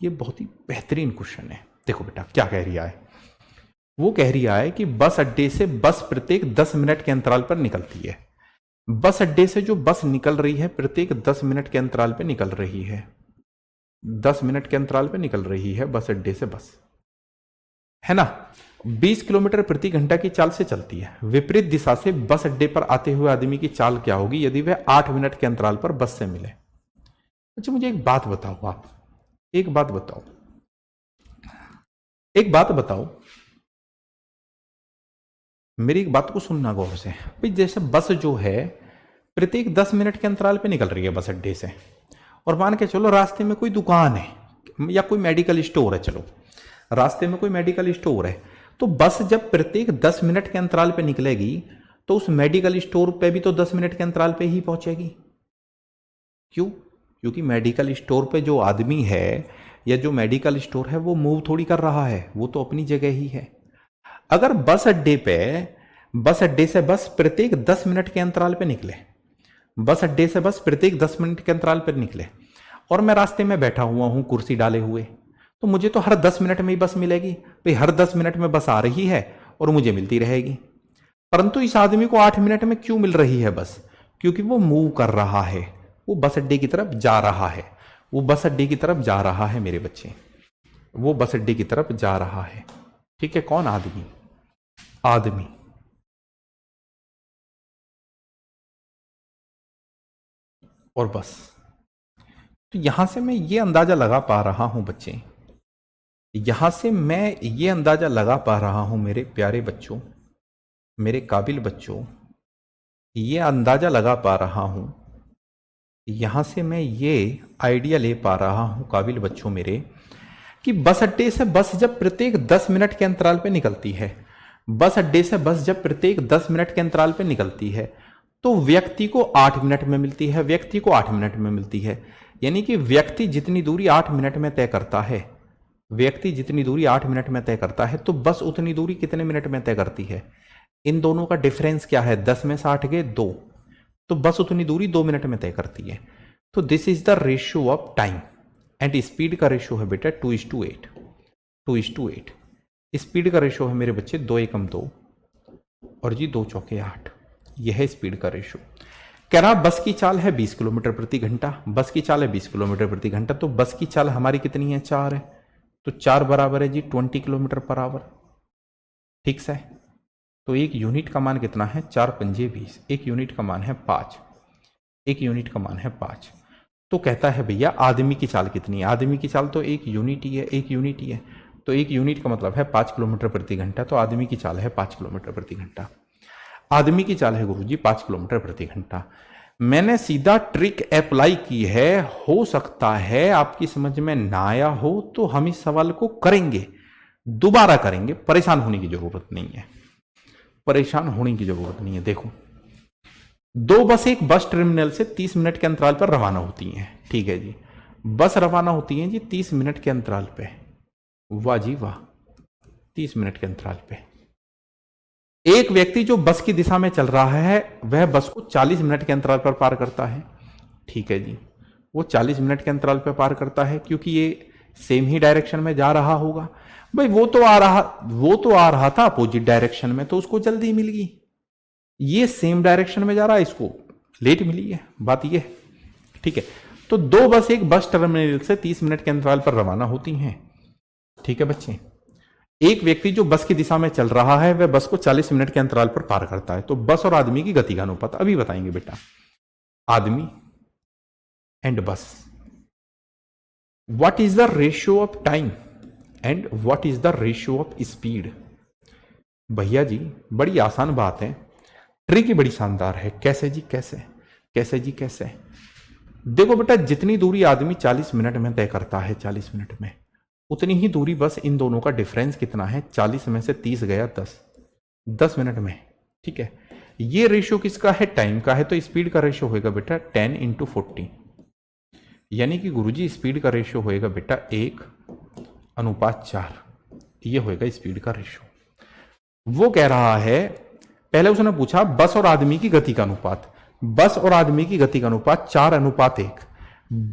ये बहुत ही बेहतरीन क्वेश्चन है। देखो बेटा क्या कह रिया है, वो कह रिया है कि बस अड्डे से बस प्रत्येक 10 मिनट के अंतराल पर निकलती है। बस अड्डे से जो बस निकल रही है प्रत्येक 10 मिनट के अंतराल पर निकल रही है, 10 मिनट के अंतराल पे निकल रही है बस अड्डे से बस, है ना। 20 किलोमीटर प्रति घंटा की चाल से चलती है। विपरीत दिशा से बस अड्डे पर आते हुए आदमी की चाल क्या होगी यदि वह 8 मिनट के अंतराल पर बस से मिले। अच्छा मुझे एक बात बताओ, आप एक बात बताओ, एक बात बताओ, मेरी एक बात को सुनना गौर से भाई। जैसे बस जो है प्रत्येक 10 मिनट के अंतराल पे निकल रही है बस अड्डे से, और मान के चलो रास्ते में कोई दुकान है या कोई मेडिकल स्टोर है, चलो रास्ते में कोई मेडिकल स्टोर है, तो बस जब प्रत्येक 10 मिनट के अंतराल पे निकलेगी तो उस मेडिकल स्टोर पे भी तो 10 मिनट के अंतराल पे ही पहुंचेगी। क्यों? क्योंकि मेडिकल स्टोर पे जो आदमी है या जो मेडिकल स्टोर है वो मूव थोड़ी कर रहा है, वो तो अपनी जगह ही है। अगर बस अड्डे पे, बस अड्डे से बस प्रत्येक 10 मिनट के अंतराल पे निकले, बस अड्डे से बस प्रत्येक 10 मिनट के अंतराल पर निकले, और मैं रास्ते में बैठा हुआ हूं कुर्सी डाले हुए, तो मुझे तो हर 10 मिनट में ही बस मिलेगी भाई, हर 10 मिनट में बस आ रही है और मुझे मिलती रहेगी। परंतु इस आदमी को 8 मिनट में क्यों मिल रही है बस? क्योंकि वो मूव कर रहा है, वो बस अड्डे की तरफ जा रहा है, वो बस अड्डे की तरफ जा रहा है मेरे बच्चे, वो बस अड्डे की तरफ जा रहा है। ठीक है, कौन? आदमी, आदमी। और बस। तो यहां से मैं ये अंदाजा लगा पा रहा हूं बच्चे, यहां से मैं ये अंदाजा लगा पा रहा हूं मेरे प्यारे बच्चों, मेरे काबिल बच्चों, ये अंदाजा लगा पा रहा हूं, यहां से मैं ये आइडिया ले पा रहा हूं काबिल बच्चों मेरे, कि बस अड्डे से बस जब प्रत्येक 10 मिनट के अंतराल पे निकलती है, बस अड्डे से बस जब प्रत्येक 10 मिनट के अंतराल पे निकलती है, तो व्यक्ति को 8 मिनट में मिलती है, व्यक्ति को 8 मिनट में मिलती है। यानी कि व्यक्ति जितनी दूरी 8 मिनट में तय करता है, व्यक्ति जितनी दूरी 8 मिनट में तय करता है, तो बस उतनी दूरी कितने मिनट में तय करती है? इन दोनों का डिफरेंस क्या है? 10 में से 8 गए 2, तो बस उतनी दूरी 2 मिनट में तय करती है। तो this is the ratio of time. And speed का रेशियो है बेटा 2:8, 2:8। स्पीड का रेशियो है मेरे बच्चे 2 एकम 2 और जी 2 चौके 8। यह है स्पीड का रेशियो। कह रहा बस की चाल है 20 किलोमीटर प्रति घंटा, बस की चाल है 20 किलोमीटर प्रति घंटा, तो बस की चाल हमारी कितनी है? 4 है, तो 4 बराबर है जी 20 किलोमीटर पर आवर। ठीक से, तो एक यूनिट का मान कितना है? 4 पंजे 20, एक यूनिट का मान है 5, एक यूनिट का मान है 5। तो कहता है भैया आदमी की चाल कितनी है? आदमी की चाल तो एक यूनिट ही है, एक यूनिट ही है, तो एक यूनिट का मतलब है 5 किलोमीटर प्रति घंटा, तो आदमी की चाल है 5 किलोमीटर प्रति घंटा। आदमी की चाल है गुरुजी 5 किलोमीटर प्रति घंटा। मैंने सीधा ट्रिक अप्लाई की है, हो सकता है आपकी समझ में ना आया हो, तो हम इस सवाल को करेंगे, दोबारा करेंगे, परेशान होने की जरूरत नहीं है, परेशान होने की जरूरत नहीं है। देखो, दो बस एक बस टर्मिनल से 30 मिनट के अंतराल पर रवाना होती हैं। ठीक है जी, बस रवाना होती हैं जी 30 मिनट के अंतराल पे। वाह जी वाह, 30 मिनट के अंतराल पे। एक व्यक्ति जो बस की दिशा में चल रहा है वह बस को 40 मिनट के अंतराल पर पार करता है। ठीक है जी, वो 40 मिनट के अंतराल पर पार करता है क्योंकि ये सेम ही डायरेक्शन में जा रहा होगा। भाई वो तो आ रहा था अपोजिट डायरेक्शन में, तो उसको जल्दी मिल गई। ये सेम डायरेक्शन में जा रहा है, इसको लेट मिली है, बात ये। ठीक है, तो दो बस एक बस टर्मिनल से 30 मिनट के अंतराल पर रवाना होती हैं। ठीक है बच्चे, एक व्यक्ति जो बस की दिशा में चल रहा है वह बस को 40 मिनट के अंतराल पर पार करता है। तो बस और आदमी की गति का अनुपात अभी बताएंगे बेटा, आदमी एंड बस। What is the ratio of time and what is the ratio of speed? भैया जी बड़ी आसान बात है, ट्रिक ही बड़ी शानदार है। कैसे जी कैसे? कैसे जी कैसे? देखो बेटा, जितनी दूरी आदमी 40 मिनट में तय करता है, 40 मिनट में, उतनी ही दूरी बस। इन दोनों का डिफरेंस कितना है? 40 में से 30 गया 10, 10 मिनट में। ठीक है, ये रेशियो किसका है? टाइम का है। तो स्पीड का रेशियो होएगा बेटा 10 × 40, यानी कि गुरुजी स्पीड का रेशियो होएगा बेटा 1:4। ये होएगा स्पीड का रेशियो। वो कह रहा है, पहले उसने पूछा बस और आदमी की गति का अनुपात, बस और आदमी की गति का अनुपात 4:1।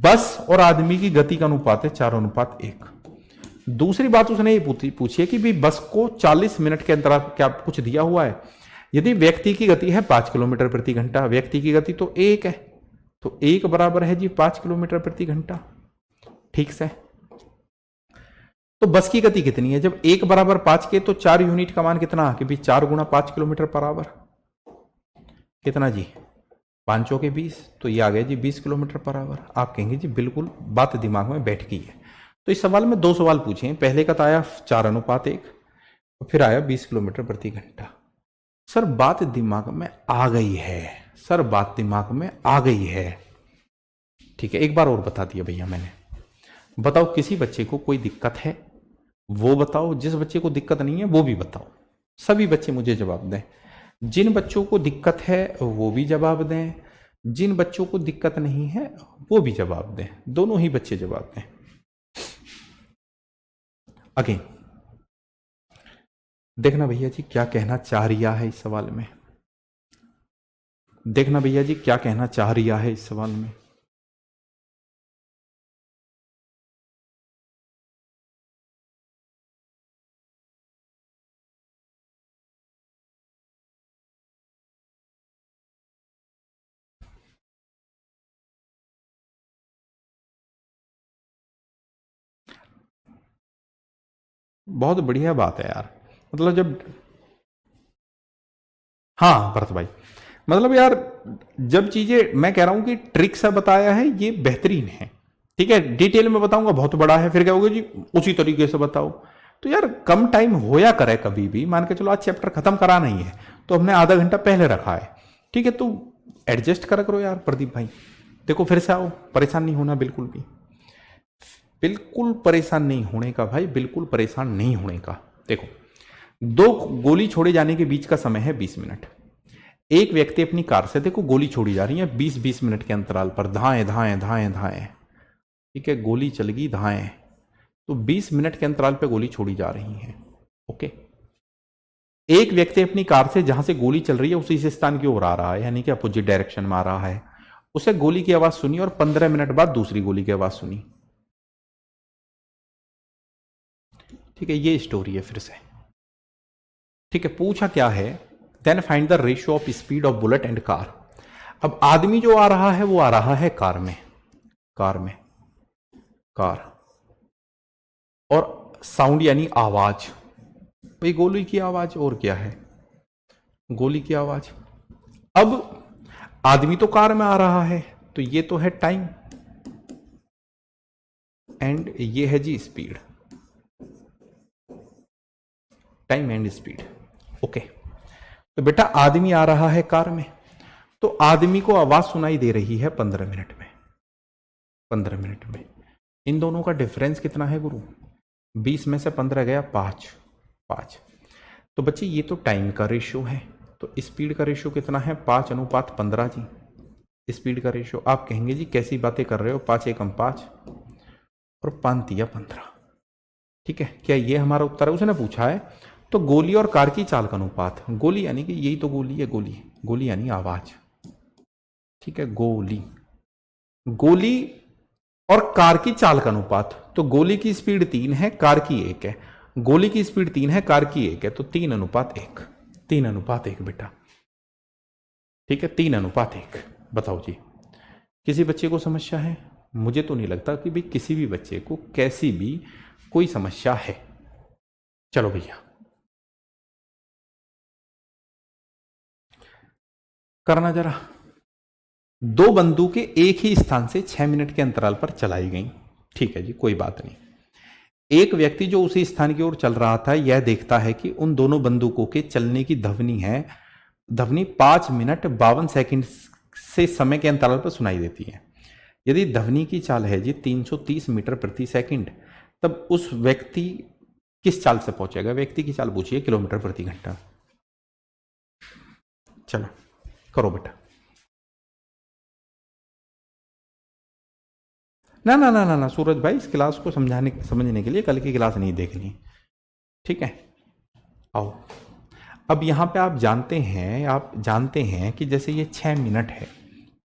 बस और आदमी की गति का अनुपात है 4:1। दूसरी बात उसने ये पूछी है कि भी बस को 40 मिनट के अंतराल क्या कुछ दिया हुआ है? यदि व्यक्ति की गति है 5 किलोमीटर प्रति घंटा, व्यक्ति की गति तो 1 है, तो 1 बराबर है जी 5 किलोमीटर प्रति घंटा। ठीक से, तो बस की गति कितनी है? जब 1 बराबर 5 के, तो 4 यूनिट का मान कितना? कि भी 4 × 5 किलोमीटर पर आवर कितना जी? 5 चौके 20, तो ये आ गया जी 20 किलोमीटर पर आवर। आप कहेंगे जी बिल्कुल बात दिमाग में बैठ गई है। तो इस सवाल में 2 सवाल पूछे हैं। पहले का तो आया 4:1 और फिर आया 20 किलोमीटर प्रति घंटा। सर बात दिमाग में आ गई है, सर बात दिमाग में आ गई है। ठीक है, एक बार और बता दिया भैया मैंने। बताओ किसी बच्चे को कोई दिक्कत है वो बताओ, जिस बच्चे को दिक्कत नहीं है वो भी बताओ। सभी बच्चे मुझे जवाब दें। जिन बच्चों को दिक्कत है वो भी जवाब दें, जिन बच्चों को दिक्कत नहीं है वो भी जवाब दें, दोनों ही बच्चे जवाब दें। अगेन देखना भैया जी क्या कहना चाह रिया है इस सवाल में, देखना भैया जी क्या कहना चाह रिया है इस सवाल में। बहुत बढ़िया बात है यार, मतलब जब, हाँ भरत भाई, मतलब यार, जब चीजें मैं कह रहा हूं कि ट्रिक सा बताया है ये बेहतरीन है, ठीक है, डिटेल में बताऊंगा बहुत बड़ा है, फिर क्या होगा जी उसी तरीके से बताओ। तो यार कम टाइम होया करे कभी भी, मान के चलो आज चैप्टर खत्म करा नहीं है तो हमने आधा घंटा पहले रखा है, ठीक है, तो एडजस्ट करा करो यार प्रदीप भाई। देखो फिर से आओ, परेशान नहीं होना बिल्कुल भी, बिल्कुल परेशान नहीं होने का भाई, बिल्कुल परेशान नहीं होने का। देखो, दो गोली छोड़े जाने के बीच का समय है 20 मिनट। एक व्यक्ति अपनी कार से, देखो गोली छोड़ी जा रही है 20-20 मिनट के अंतराल पर, धाएं धाएं धाएं धाएं, ठीक है, गोली चल गई धाएं, तो 20 मिनट के अंतराल पे गोली छोड़ी जा रही है। ओके, एक व्यक्ति अपनी कार से जहां से गोली चल रही है उसी से स्थान की ओर आ रहा है, यानी कि अपोजिट डायरेक्शन में आ रहा है, उसे गोली की आवाज सुनी और 15 मिनट बाद दूसरी गोली की आवाज सुनी। ठीक है, ये स्टोरी है फिर से, ठीक है। पूछा क्या है, then find the ratio of speed of bullet and car. अब आदमी जो आ रहा है वो आ रहा है कार में, कार, और साउंड यानी आवाज, भाई गोली की आवाज, और क्या है, गोली की आवाज। अब आदमी तो कार में आ रहा है, तो ये तो है टाइम, एंड ये है जी speed, time and speed. Okay, तो बेटा आदमी आ रहा है कार में, तो आदमी को आवाज सुनाई दे रही है 15 मिनट में, 15 मिनट में। इन दोनों का डिफरेंस कितना है गुरु, 20 में से 15 गया 5। तो बच्चे ये तो टाइम का रेशियो है, तो स्पीड का रेशियो कितना है, 5:15 जी। स्पीड का रेशियो, आप कहेंगे जी कैसी बातें कर रहे हो, 5 एकम 5 और 5 तिया 15, ठीक है। क्या ये हमारा उत्तर है, उसने पूछा है। तो गोली और कार की चाल का अनुपात, गोली यानी कि यही तो गोली है, गोली यानी आवाज, ठीक है, गोली और कार की चाल का अनुपात, तो गोली की स्पीड 3 है, कार की 1 है, गोली की स्पीड 3 है, कार की 1 है, तो 3:1, 3:1 बेटा, ठीक है, 3:1। बताओ जी, किसी बच्चे को समस्या है? मुझे तो नहीं लगता कि भाई किसी भी बच्चे को कैसी भी कोई समस्या है। चलो भैया करना जरा। दो बंदूकें एक ही स्थान से 6 मिनट के अंतराल पर चलाई गई, ठीक है जी, कोई बात नहीं। एक व्यक्ति जो उसी स्थान की ओर चल रहा था यह देखता है कि उन दोनों बंदूकों के चलने की ध्वनि 5 मिनट 52 सेकंड से समय के अंतराल पर सुनाई देती है। यदि ध्वनि की चाल है जी 330 मीटर प्रति सेकंड, तब उस व्यक्ति किस चाल से पहुंचेगा? व्यक्ति की चाल पूछिए, किलोमीटर प्रति घंटा। चलो करो बेटा। ना ना ना ना ना सूरज भाई, इस क्लास को समझने के लिए कल की क्लास नहीं देखनी, ठीक है। आओ, अब यहां पे आप जानते हैं कि जैसे ये 6 मिनट है,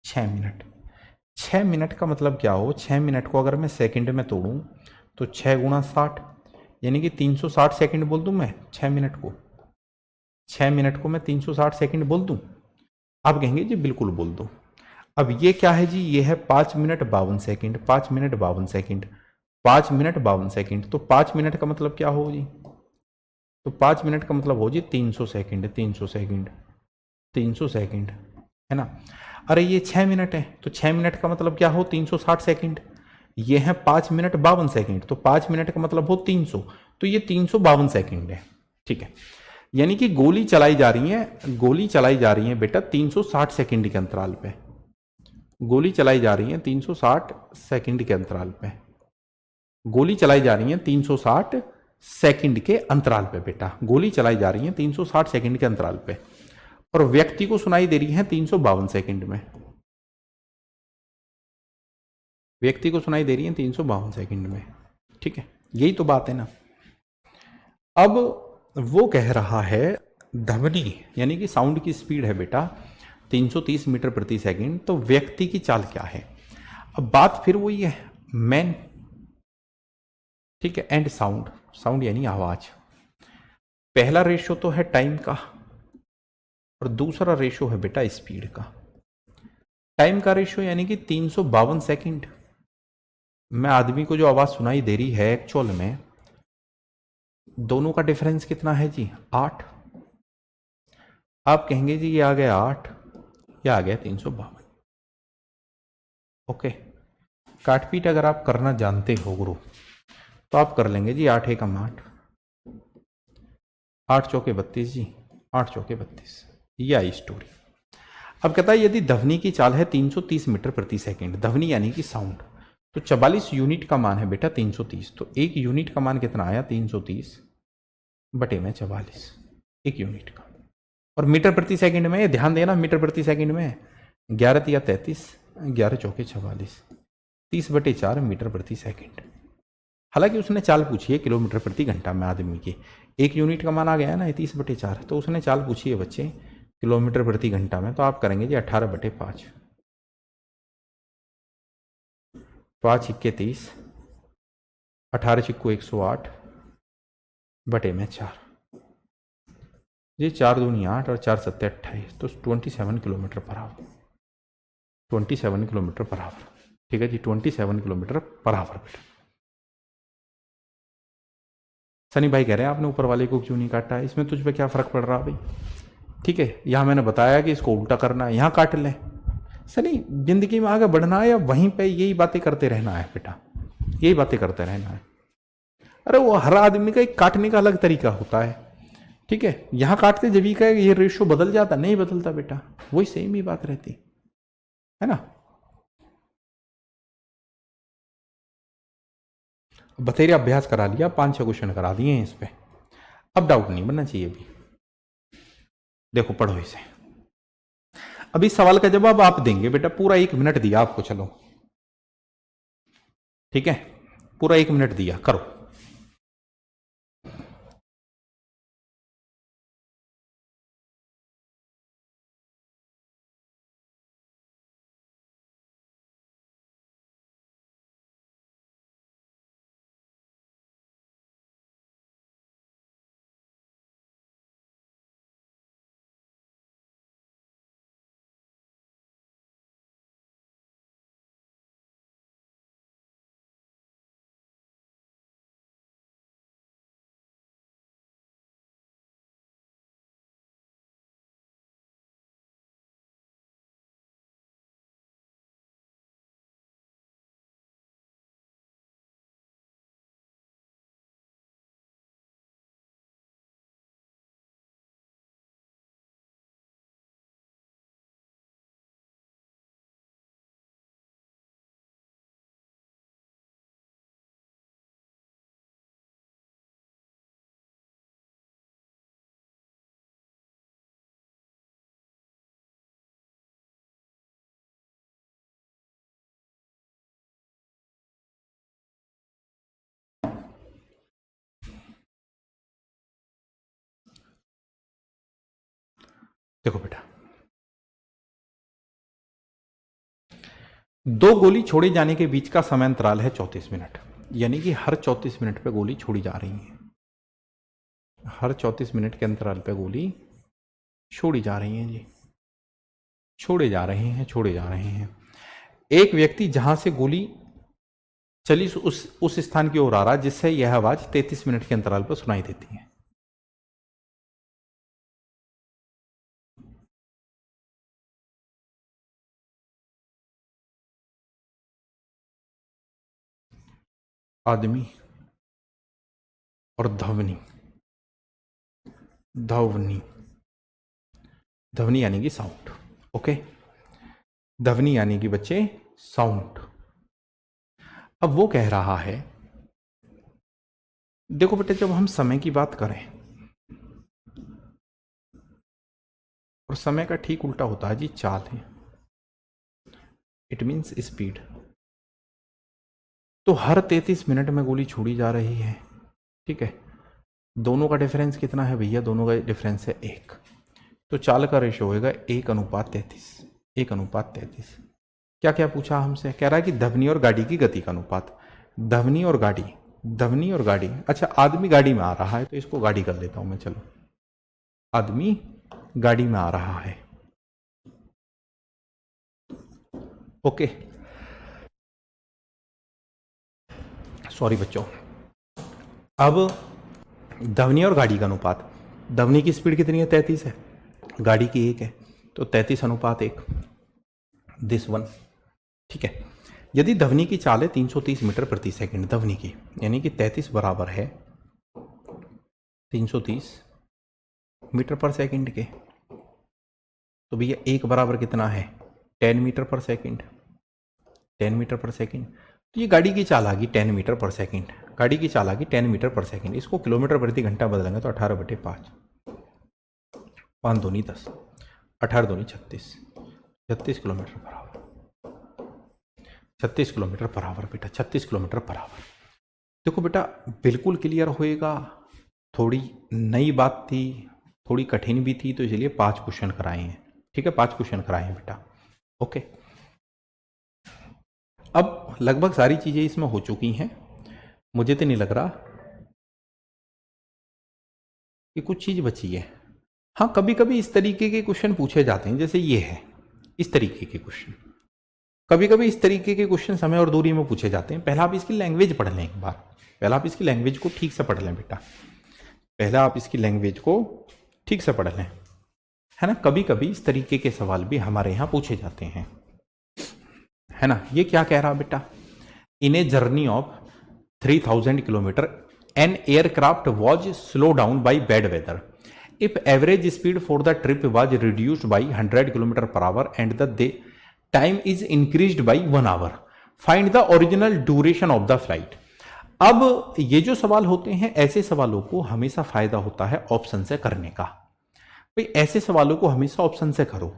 6 मिनट का मतलब क्या हो, 6 मिनट को अगर मैं सेकंड में तोड़ूं तो 6 गुणा 60, यानी कि 360 सेकंड बोल दूं मैं 6 मिनट को, 6 मिनट को मैं 360 सेकंड बोल दूं? आप कहेंगे जी बिल्कुल बोल दो। अब ये क्या है जी, ये है 5 minute 52 second, 5 minute 52 second, 5 minute 52 second, तो 5 मिनट का मतलब क्या हो जी, तो 5 मिनट का मतलब हो जी 300 सेकंड, 300 सेकंड, 300 सेकंड, है ना। अरे ये 6 मिनट है, तो 6 मिनट का मतलब क्या हो, 360 सेकंड। ये है 5 मिनट 52 सेकंड, तो 5 मिनट का मतलब हो 300, तो ये 352 सेकंड है, ठीक है। यानी कि गोली चलाई जा रही है बेटा 360 सेकंड के अंतराल पे, गोली चलाई जा रही है 360 सेकंड के अंतराल पे, गोली चलाई जा रही है 360 सेकंड के अंतराल पे बेटा, गोली चलाई जा रही है 360 सेकंड के अंतराल पे, और व्यक्ति को सुनाई दे रही है 352 सेकंड में, व्यक्ति को सुनाई दे रही है 352 सेकंड में, ठीक है, यही तो बात है ना। अब वो कह रहा है ध्वनि यानी कि साउंड की स्पीड है बेटा 330 मीटर प्रति सेकंड, तो व्यक्ति की चाल क्या है? अब बात फिर वही है, मैन, ठीक है, एंड साउंड यानी आवाज। पहला रेशियो तो है टाइम का और दूसरा रेशियो है बेटा स्पीड का। टाइम का रेशियो यानी कि 352 सेकंड में आदमी को जो आवाज सुनाई दे रही है एक्चुअल में, दोनों का डिफरेंस कितना है जी, 8। आप कहेंगे जी ये आ गया 8, यह आ गया 352। ओके, काटपीट अगर आप करना जानते हो गुरु तो आप कर लेंगे जी। 8 एकम 8, 8 चौके 32 जी, 8 चौके 32। ये आई स्टोरी। अब कहता है यदि ध्वनि की चाल है 330 मीटर प्रति सेकंड, ध्वनि यानी कि साउंड, तो 44 यूनिट का मान है बेटा 330, तो एक यूनिट का मान कितना आया 330 बटे में 44, एक यूनिट का। और मीटर प्रति सेकंड में ध्यान देना, मीटर प्रति सेकंड में 11 या 33, 11 चौके 44, 30 बटे 4 मीटर प्रति सेकंड। हालांकि उसने चाल पूछी है किलोमीटर प्रति घंटा में आदमी की, एक यूनिट का मान आ गया है ना 30 बटे 4, तो उसने चाल पूछी है बच्चे किलोमीटर प्रति घंटा में, तो आप करेंगे जी 18 बटे 5, 5 इक्के 30, 18 चिक्को 108 बटे में 4 जी, 4 दूनी 8 और 4 सत्ते 28, तो 27 kilometre per our, 27 kilometre per our. ठीक है जी, 27 किलोमीटर पर आवर बेटा। सनी भाई कह रहे हैं आपने ऊपर वाले को क्यों नहीं काटा है, इसमें तुझ पे क्या फर्क पड़ रहा भाई। ठीक है, यहां मैंने बताया कि इसको उल्टा करना है, यहां काट ले। सनी, जिंदगी में आगे बढ़ना है या वहीं पे यही बातें करते रहना है बेटा, यही बातें करते रहना है। अरे वो हर आदमी का एक काटने का अलग तरीका होता है। ठीक है, यहां काटते जब का ये रेशो बदल जाता, नहीं बदलता बेटा, वही सेम ही बात रहती है ना। बथेरे अभ्यास करा लिया, 5-6 क्वेश्चन करा दिए हैं इस पे, अब डाउट नहीं बनना चाहिए। अभी देखो पढ़ो इसे, अभी सवाल का जवाब आप देंगे बेटा, पूरा 1 मिनट दिया आपको, चलो ठीक है, पूरा 1 मिनट दिया, करो। देखो बेटा, 2 गोली छोड़े जाने के बीच का समय अंतराल है 34 मिनट, यानी कि हर 34 मिनट पे गोली छोड़ी जा रही है, हर 34 मिनट के अंतराल पे गोली छोड़ी जा रही है जी, छोड़े जा रहे हैं, छोड़े जा रहे हैं। एक व्यक्ति जहां से गोली चली उस स्थान की ओर आ रहा है जिससे यह आवाज 33 मिनट के अंतराल पर सुनाई देती है। आदमी और ध्वनि, ध्वनि, ध्वनि यानी कि साउंड। ओके, ध्वनि यानी कि बच्चे साउंड। अब वो कह रहा है, देखो बेटे जब हम समय की बात करें और समय का ठीक उल्टा होता है जी चाल है, इट मीन्स स्पीड। तो हर 33 मिनट में गोली छोड़ी जा रही है, ठीक है, दोनों का डिफरेंस कितना है भैया, दोनों का डिफरेंस है 1, तो चाल का रेशो होगा 1:33, 1:33। क्या क्या पूछा हमसे, कह रहा है कि ध्वनि और गाड़ी की गति का अनुपात, ध्वनि और गाड़ी, ध्वनि और गाड़ी। अच्छा, आदमी गाड़ी में आ रहा है तो इसको गाड़ी कर लेता हूं मैं, चलो आदमी गाड़ी में आ रहा है। ओके, सॉरी बच्चों। अब ध्वनि और गाड़ी का अनुपात, ध्वनि की स्पीड कितनी है 33 है, गाड़ी की 1 है, तो 33:1 दिस वन। ठीक है, यदि ध्वनि की चाल है 330 मीटर प्रति सेकंड ध्वनि की, यानी कि 33 बराबर है 330 मीटर पर सेकंड के, तो भैया एक बराबर कितना है 10 मीटर पर सेकंड, 10 मीटर पर सेकंड। तो ये गाड़ी की चाल आ गई 10 मीटर पर सेकंड, गाड़ी की चाल आ गई 10 मीटर पर सेकंड। इसको किलोमीटर प्रति घंटा बदलेंगे तो 18/5, 5 दूनी 10, 18 दूनी 36, 36 kilometre per our, 36 kilometre per our बेटा, 36 किलोमीटर पर आवर। देखो बेटा बिल्कुल क्लियर होएगा, थोड़ी नई बात थी, थोड़ी कठिन भी थी, तो इसलिए 5 क्वेश्चन कराए हैं। ठीक है, 5 क्वेश्चन कराए हैं बेटा। ओके, अब लगभग सारी चीजें इसमें हो चुकी हैं। मुझे तो नहीं लग रहा कि कुछ चीज बची है। हाँ, कभी कभी इस तरीके के क्वेश्चन पूछे जाते हैं, जैसे ये है इस तरीके के क्वेश्चन। कभी कभी इस तरीके के क्वेश्चन समय और दूरी में पूछे जाते हैं। पहला आप इसकी लैंग्वेज पढ़ लें एक बार, पहला आप इसकी लैंग्वेज को ठीक से पढ़ लें बेटा, पहला आप इसकी लैंग्वेज को ठीक से पढ़ लें, है ना। कभी कभी इस तरीके के सवाल भी हमारे यहां पूछे जाते हैं, है ना। ये क्या कह रहा बेटा, in a journey of 3000 kilometres an aircraft was slow down by bad weather if average speed for the trip was reduced by 100 kilometres per hour and the day time is increased by 1 hour, find the original duration of the flight. अब ये जो सवाल होते हैं, ऐसे सवालों को हमेशा फायदा होता है ऑप्शन से करने का। भाई ऐसे सवालों को हमेशा ऑप्शन से करो।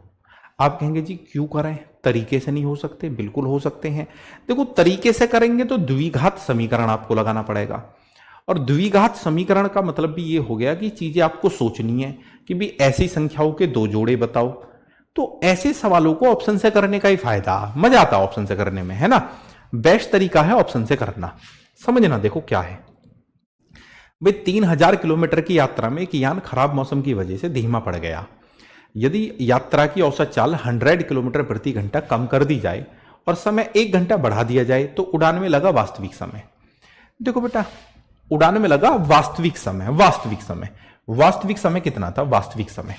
आप कहेंगे जी क्यों करें, तरीके से नहीं हो सकते? बिल्कुल हो सकते हैं। देखो तरीके से करेंगे तो द्विघात समीकरण आपको लगाना पड़ेगा, और द्विघात समीकरण का मतलब भी ये हो गया कि चीजें आपको सोचनी है कि भी ऐसी संख्याओं के 2 जोड़े बताओ। तो ऐसे सवालों को ऑप्शन से करने का ही फायदा, मजा आता है ऑप्शन से करने में, है ना। बेस्ट तरीका है ऑप्शन से करना। समझना, देखो क्या है भाई, 3000 किलोमीटर की यात्रा में एक यान खराब मौसम की वजह से धीमा पड़ गया। यदि यात्रा की औसत चाल 100 किलोमीटर प्रति घंटा कम कर दी जाए और समय 1 घंटा बढ़ा दिया जाए तो उड़ान में लगा वास्तविक समय। देखो बेटा, उड़ान में लगा वास्तविक समय, वास्तविक समय, वास्तविक समय कितना था? वास्तविक समय,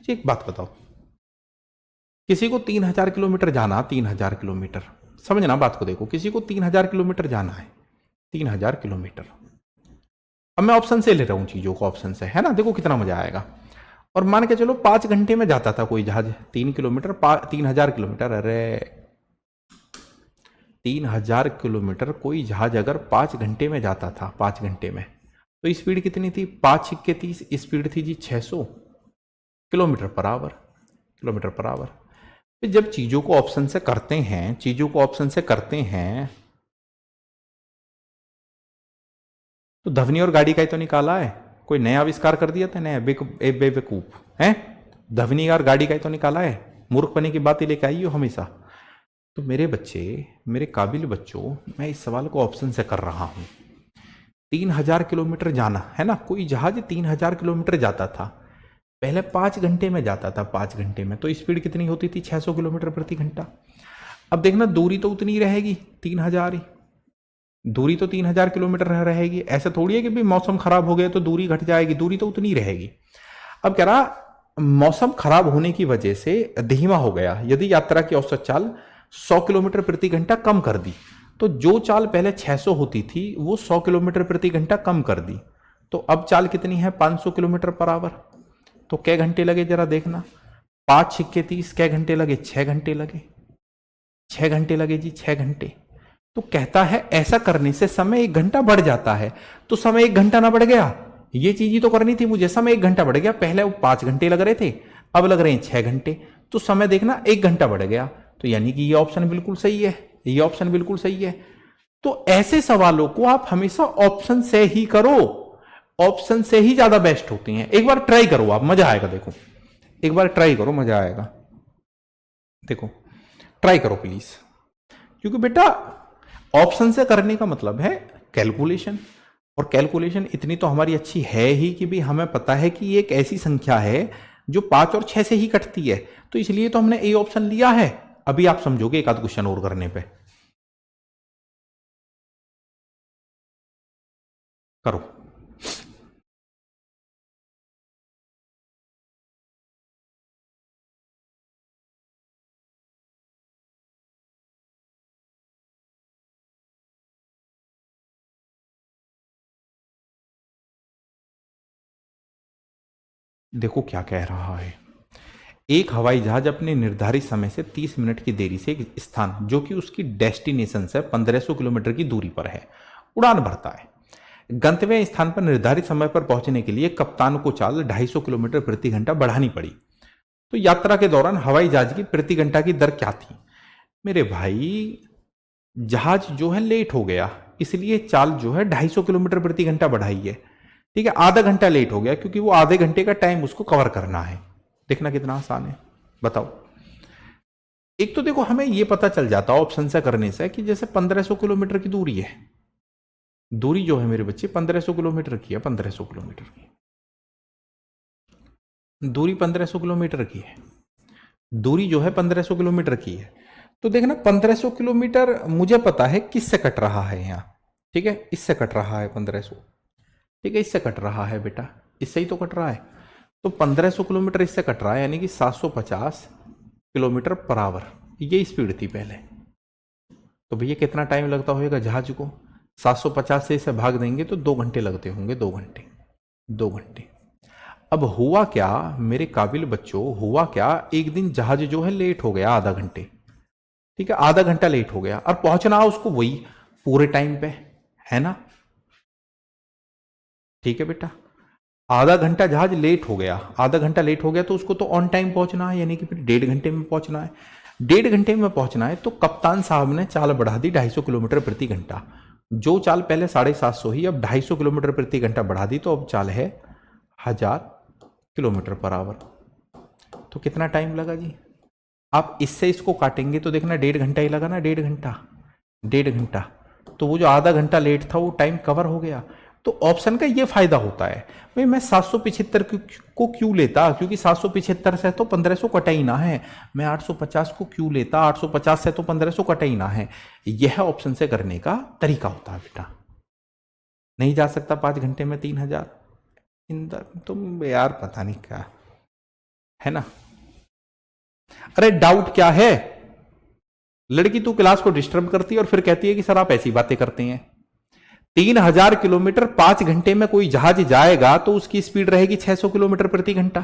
एक बात बताओ, किसी को 3000 किलोमीटर जाना, 3000 किलोमीटर, समझना बात को, देखो किसी को 3000 किलोमीटर जाना है, 3000 किलोमीटर। अब मैं ऑप्शन से ले रहा हूं चीजों को, ऑप्शन से, है ना। देखो कितना मजा आएगा। और मान के चलो 5 घंटे में जाता था कोई जहाज, 3 किलोमीटर 3000 किलोमीटर, अरे 3000 किलोमीटर कोई जहाज अगर 5 घंटे में जाता था, 5 घंटे में, तो स्पीड कितनी थी? 5 × 30, स्पीड थी जी 600 kilometre per our, kilometre per our. जब चीजों को ऑप्शन से करते हैं, चीजों को ऑप्शन से करते हैं, तो ध्वनि और गाड़ी का ही तो निकाला है, कोई नया आविष्कार कर दिया था, नया बेवकूफ है। ध्वनि और गाड़ी का ही तो निकाला है, मूर्ख बने की बात ही लेके आई हो हमेशा। तो मेरे बच्चे, मेरे काबिल बच्चों, मैं इस सवाल को ऑप्शन से कर रहा हूं। 3000 किलोमीटर जाना, है ना, कोई जहाज 3000 किलोमीटर जाता था, पहले 5 घंटे में जाता था, 5 घंटे में, तो स्पीड कितनी होती थी? 600 किलोमीटर प्रति घंटा। अब देखना दूरी तो उतनी रहेगी, 3000 ही, दूरी तो 3000 किलोमीटर रहेगी। ऐसा थोड़ी है कि भी मौसम खराब हो गया तो दूरी घट जाएगी, दूरी तो उतनी रहेगी। अब कह रहा मौसम खराब होने की वजह से धीमा हो गया, यदि यात्रा की औसत चाल 100 किलोमीटर प्रति घंटा कम कर दी, तो जो चाल पहले 600 होती थी वो 100 किलोमीटर प्रति घंटा कम कर दी, तो अब चाल कितनी है? 500 किलोमीटर पर आवर। तो कै घंटे लगे जरा देखना, 5 × 30, कै घंटे लगे? 6 घंटे लगे, 6 घंटे लगे जी, 6 घंटे। तो कहता है ऐसा करने से समय 1 घंटा बढ़ जाता है। तो समय 1 घंटा ना बढ़ गया? ये चीज ही तो करनी थी मुझे, समय 1 घंटा बढ़ गया। पहले वो 5 घंटे लग रहे थे, अब लग रहे हैं 6 घंटे, तो समय देखना 1 घंटा बढ़ गया। तो यानी कि ये ऑप्शन बिल्कुल सही है, ये ऑप्शन बिल्कुल सही है। तो ऐसे सवालों को आप हमेशा ऑप्शन से ही करो, ऑप्शन से ही ज्यादा बेस्ट होती हैं। एक बार ट्राई करो आप, मजा आएगा। देखो एक बार ट्राई करो, मजा आएगा। देखो ट्राई करो प्लीज, क्योंकि बेटा ऑप्शन से करने का मतलब है कैलकुलेशन, और कैलकुलेशन इतनी तो हमारी अच्छी है ही कि भी हमें पता है कि ये एक ऐसी संख्या है जो 5 और 6 से ही कटती है, तो इसलिए तो हमने ए ऑप्शन लिया है। अभी आप समझोगे एक आध क्वेश्चन और करने पे। करो। देखो क्या कह रहा है। एक हवाई जहाज अपने निर्धारित समय से 30 मिनट की देरी से एक स्थान जो कि उसकी डेस्टिनेशन से 1500 किलोमीटर की दूरी पर है उड़ान भरता है। गंतव्य स्थान पर निर्धारित समय पर पहुंचने के लिए कप्तान को चाल 250 किलोमीटर प्रति घंटा बढ़ानी पड़ी। तो यात्रा के दौरान हवाई जहाज की प्रति घंटा की दर क्या थी? मेरे भाई, जहाज जो है लेट हो गया, इसलिए चाल जो है 250 किलोमीटर प्रति घंटा बढ़ाई है। ठीक है, आधा घंटा लेट हो गया क्योंकि वो आधे घंटे का टाइम उसको कवर करना है। देखना कितना आसान है, बताओ। एक तो देखो हमें ये पता चल जाता ऑप्शन से करने से कि जैसे 1500 किलोमीटर की दूरी है, दूरी जो है मेरे बच्चे 1500 किलोमीटर की है, 1500 किलोमीटर की दूरी 1500 किलोमीटर की है, दूरी जो है 1500 किलोमीटर की है। तो देखना 1500 किलोमीटर मुझे पता है किससे कट रहा है यहाँ। ठीक है, इससे कट रहा है 1500। ठीक है, इससे कट रहा है बेटा, इससे ही तो कट रहा है। तो 1500 किलोमीटर इससे कट रहा है, यानी कि 750 किलोमीटर पर आवर ये स्पीड थी पहले। तो भैया कितना टाइम लगता होगा जहाज को? 750 से इसे भाग देंगे तो 2 घंटे लगते होंगे, 2 घंटे, 2 घंटे। अब हुआ क्या मेरे काबिल बच्चों, हुआ क्या, एक दिन जहाज जो है लेट हो गया आधा घंटे। ठीक है, आधा घंटा लेट हो गया और पहुंचना उसको वही पूरे टाइम पे, है ना? ठीक है बेटा, आधा घंटा जहाज लेट हो गया, आधा घंटा लेट हो गया तो उसको तो ऑन टाइम पहुंचना है, यानी कि फिर 1.5 घंटे में पहुंचना है। 1.5 घंटे में पहुंचना है तो कप्तान साहब ने चाल बढ़ा दी 250 किलोमीटर प्रति घंटा। जो चाल पहले 750 ही अब 250 किलोमीटर प्रति घंटा बढ़ा दी, तो अब चाल है 1000 किलोमीटर पर आवर। तो कितना टाइम लगा जी? आप इससे इसको काटेंगे तो देखना 1.5 घंटा ही लगा ना, 1.5 घंटा, 1.5 घंटा। तो वो जो आधा घंटा लेट था वो टाइम कवर हो गया। तो ऑप्शन का ये फायदा होता है। भाई मैं 775 को क्यों लेता, क्योंकि 775 से तो 1500 कटा ही ना है। मैं 850 को क्यों लेता, 850 से तो 1500 कटा ही ना है। यह ऑप्शन से करने का तरीका होता है बेटा। नहीं जा सकता 5 घंटे में 3000 तुम यार पता नहीं क्या है ना। अरे डाउट क्या है? लड़की तू क्लास को डिस्टर्ब करती है और फिर कहती है कि सर आप ऐसी बातें करते हैं। 3000 किलोमीटर 5 घंटे में कोई जहाज जाएगा तो उसकी स्पीड रहेगी 600 किलोमीटर प्रति घंटा।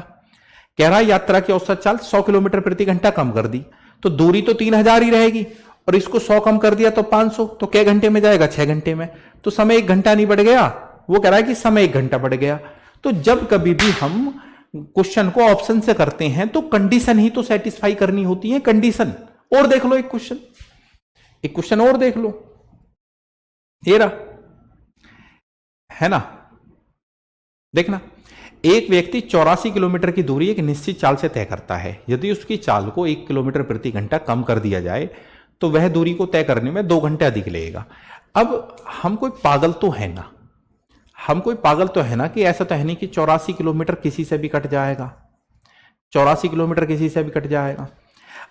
कह रहा है यात्रा की औसत चाल 100 किलोमीटर प्रति घंटा कम कर दी, तो दूरी तो 3000 ही रहेगी और इसको 100 कम कर दिया तो 500। तो कै घंटे में जाएगा? 6 घंटे में। तो समय 1 घंटा नहीं बढ़ गया? वो कह रहा है कि समय 1 घंटा बढ़ गया। तो जब कभी भी हम क्वेश्चन को ऑप्शन से करते हैं तो कंडीशन ही तो सेटिस्फाई करनी होती है, कंडीशन। और देख लो एक क्वेश्चन और देख लो, ये रहा, है ना? देखना, एक व्यक्ति 84 किलोमीटर की दूरी एक निश्चित चाल से तय करता है। यदि उसकी चाल को 1 किलोमीटर प्रति घंटा कम कर दिया जाए तो वह दूरी को तय करने में 2 घंटे अधिक लगेगा। अब हम कोई पागल तो है ना, हम कोई पागल तो है ना कि ऐसा तो है नहीं कि 84 किलोमीटर किसी से भी कट जाएगा, 84 किलोमीटर किसी से भी कट जाएगा।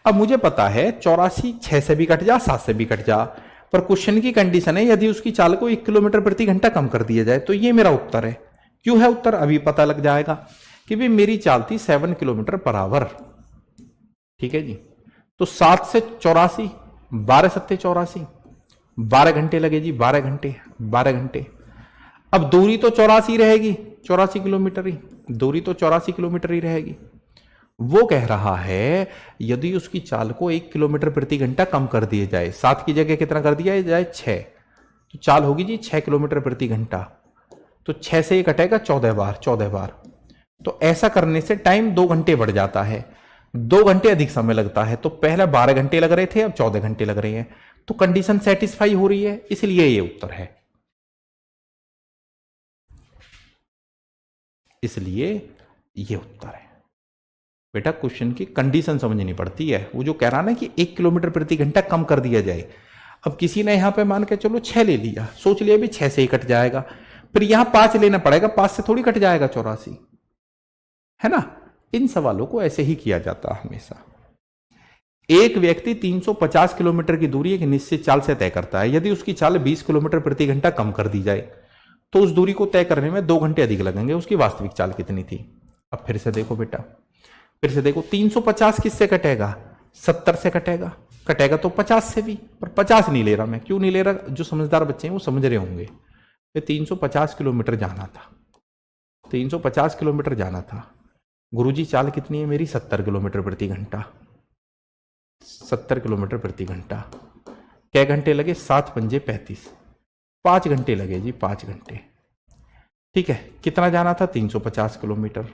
अब मुझे पता है 84 6 से भी कट जा, 7 से भी कट जा, पर क्वेश्चन की कंडीशन है यदि उसकी चाल को 1 किलोमीटर प्रति घंटा कम कर दिया जाए। तो ये मेरा उत्तर है। क्यों है उत्तर? अभी पता लग जाएगा कि भी मेरी चाल थी 7 किलोमीटर पर आवर। ठीक है जी, तो 7 से 84, 12 सत्ते 84, 12 घंटे लगे जी, 12 घंटे, 12 घंटे। अब दूरी तो 84 रहेगी, 84 किलोमीटर ही, दूरी तो 84 किलोमीटर ही रहेगी। वो कह रहा है यदि उसकी चाल को 1 किलोमीटर प्रति घंटा कम कर दिया जाए, 7 की जगह कितना कर दिया जाए? 6, तो चाल होगी जी 6 किलोमीटर प्रति घंटा। तो 6 से ये कटेगा 14 बार, 14 बार। तो ऐसा करने से टाइम 2 घंटे बढ़ जाता है, 2 घंटे अधिक समय लगता है। तो पहले 12 घंटे लग रहे थे, अब 14 घंटे लग रहे हैं। तो कंडीशन सेटिस्फाई हो रही है, इसलिए ये उत्तर है, इसलिए ये उत्तर है। बेटा क्वेश्चन की कंडीशन समझनी पड़ती है। वो जो कह रहा ना कि 1 किलोमीटर प्रति घंटा कम कर दिया जाए, अब किसी ने यहां पे मान के चलो 6 ले लिया, सोच लिया भी 6 से ही कट जाएगा, फिर यहां 5 लेना पड़ेगा, 5 से थोड़ी कट जाएगा 84, है ना? इन सवालों को ऐसे ही किया जाता है हमेशा। एक व्यक्ति 350 किलोमीटर की दूरी एक निश्चित चाल से तय करता है। यदि उसकी चाल 20 किलोमीटर प्रति घंटा कम कर दी जाए तो उस दूरी को तय करने में 2 घंटे अधिक लगेंगे। उसकी वास्तविक चाल कितनी थी? अब फिर से देखो बेटा, फिर से देखो, 350 किससे कटेगा? 70 से कटेगा, कटेगा तो 50 से भी, पर 50 नहीं ले रहा मैं। क्यों नहीं ले रहा? जो समझदार बच्चे हैं वो समझ रहे होंगे। 350 किलोमीटर जाना था, 350 किलोमीटर जाना था, गुरुजी चाल कितनी है मेरी? 70 किलोमीटर प्रति घंटा। 70 किलोमीटर प्रति घंटा। कै घंटे लगे? 7 पंजे 35, 5 घंटे लगे जी, 5 घंटे। ठीक है, कितना जाना था? 350 किलोमीटर।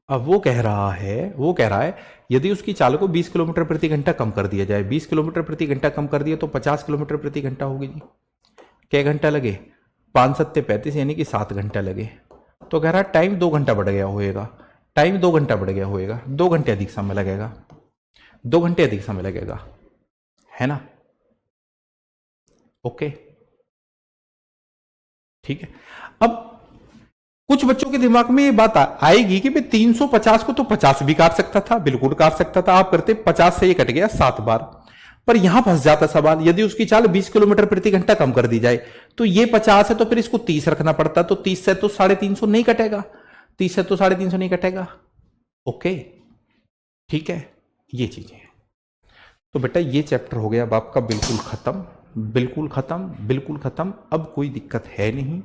अब वो कह रहा है यदि उसकी चाल को 20 किलोमीटर प्रति घंटा कम कर दिया जाए, 20 किलोमीटर प्रति घंटा कम कर दिया तो 50 किलोमीटर प्रति घंटा होगी जी। कै घंटा लगे? 5 सत्ते 35, यानी कि 7 घंटा लगे। तो कह रहा है टाइम 2 घंटा बढ़ गया होएगा, टाइम 2 घंटा बढ़ गया होएगा, 2 घंटे अधिक समय लगेगा, 2 घंटे अधिक समय लगेगा, है ना? ओके, ठीक है। अब कुछ बच्चों के दिमाग में ये बात आएगी कि भाई 350 को तो 50 भी काट सकता था, बिल्कुल काट सकता था। आप करते 50 से ये कट गया 7 बार। पर यहां फंस जाता सवाल, यदि उसकी चाल 20 किलोमीटर प्रति घंटा कम कर दी जाए तो ये 50 है तो फिर इसको 30 रखना पड़ता, तो 30 से तो 350 नहीं कटेगा, 30 से तो 350 नहीं कटेगा। ओके, ठीक है, ये चीजें हैं। तो बेटा ये चैप्टर हो गया अब आपका बिल्कुल खत्म, बिल्कुल खत्म, बिल्कुल खत्म। अब कोई दिक्कत है नहीं,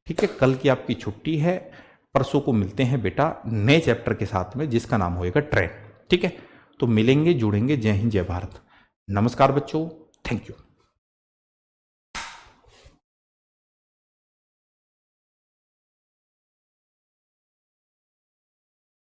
ठीक है। कल की आपकी छुट्टी है, परसों को मिलते हैं बेटा नए चैप्टर के साथ में जिसका नाम होएगा ट्रेन, ठीक है। तो मिलेंगे, जुड़ेंगे। जय हिंद, जय भारत। नमस्कार बच्चों, थैंक यू।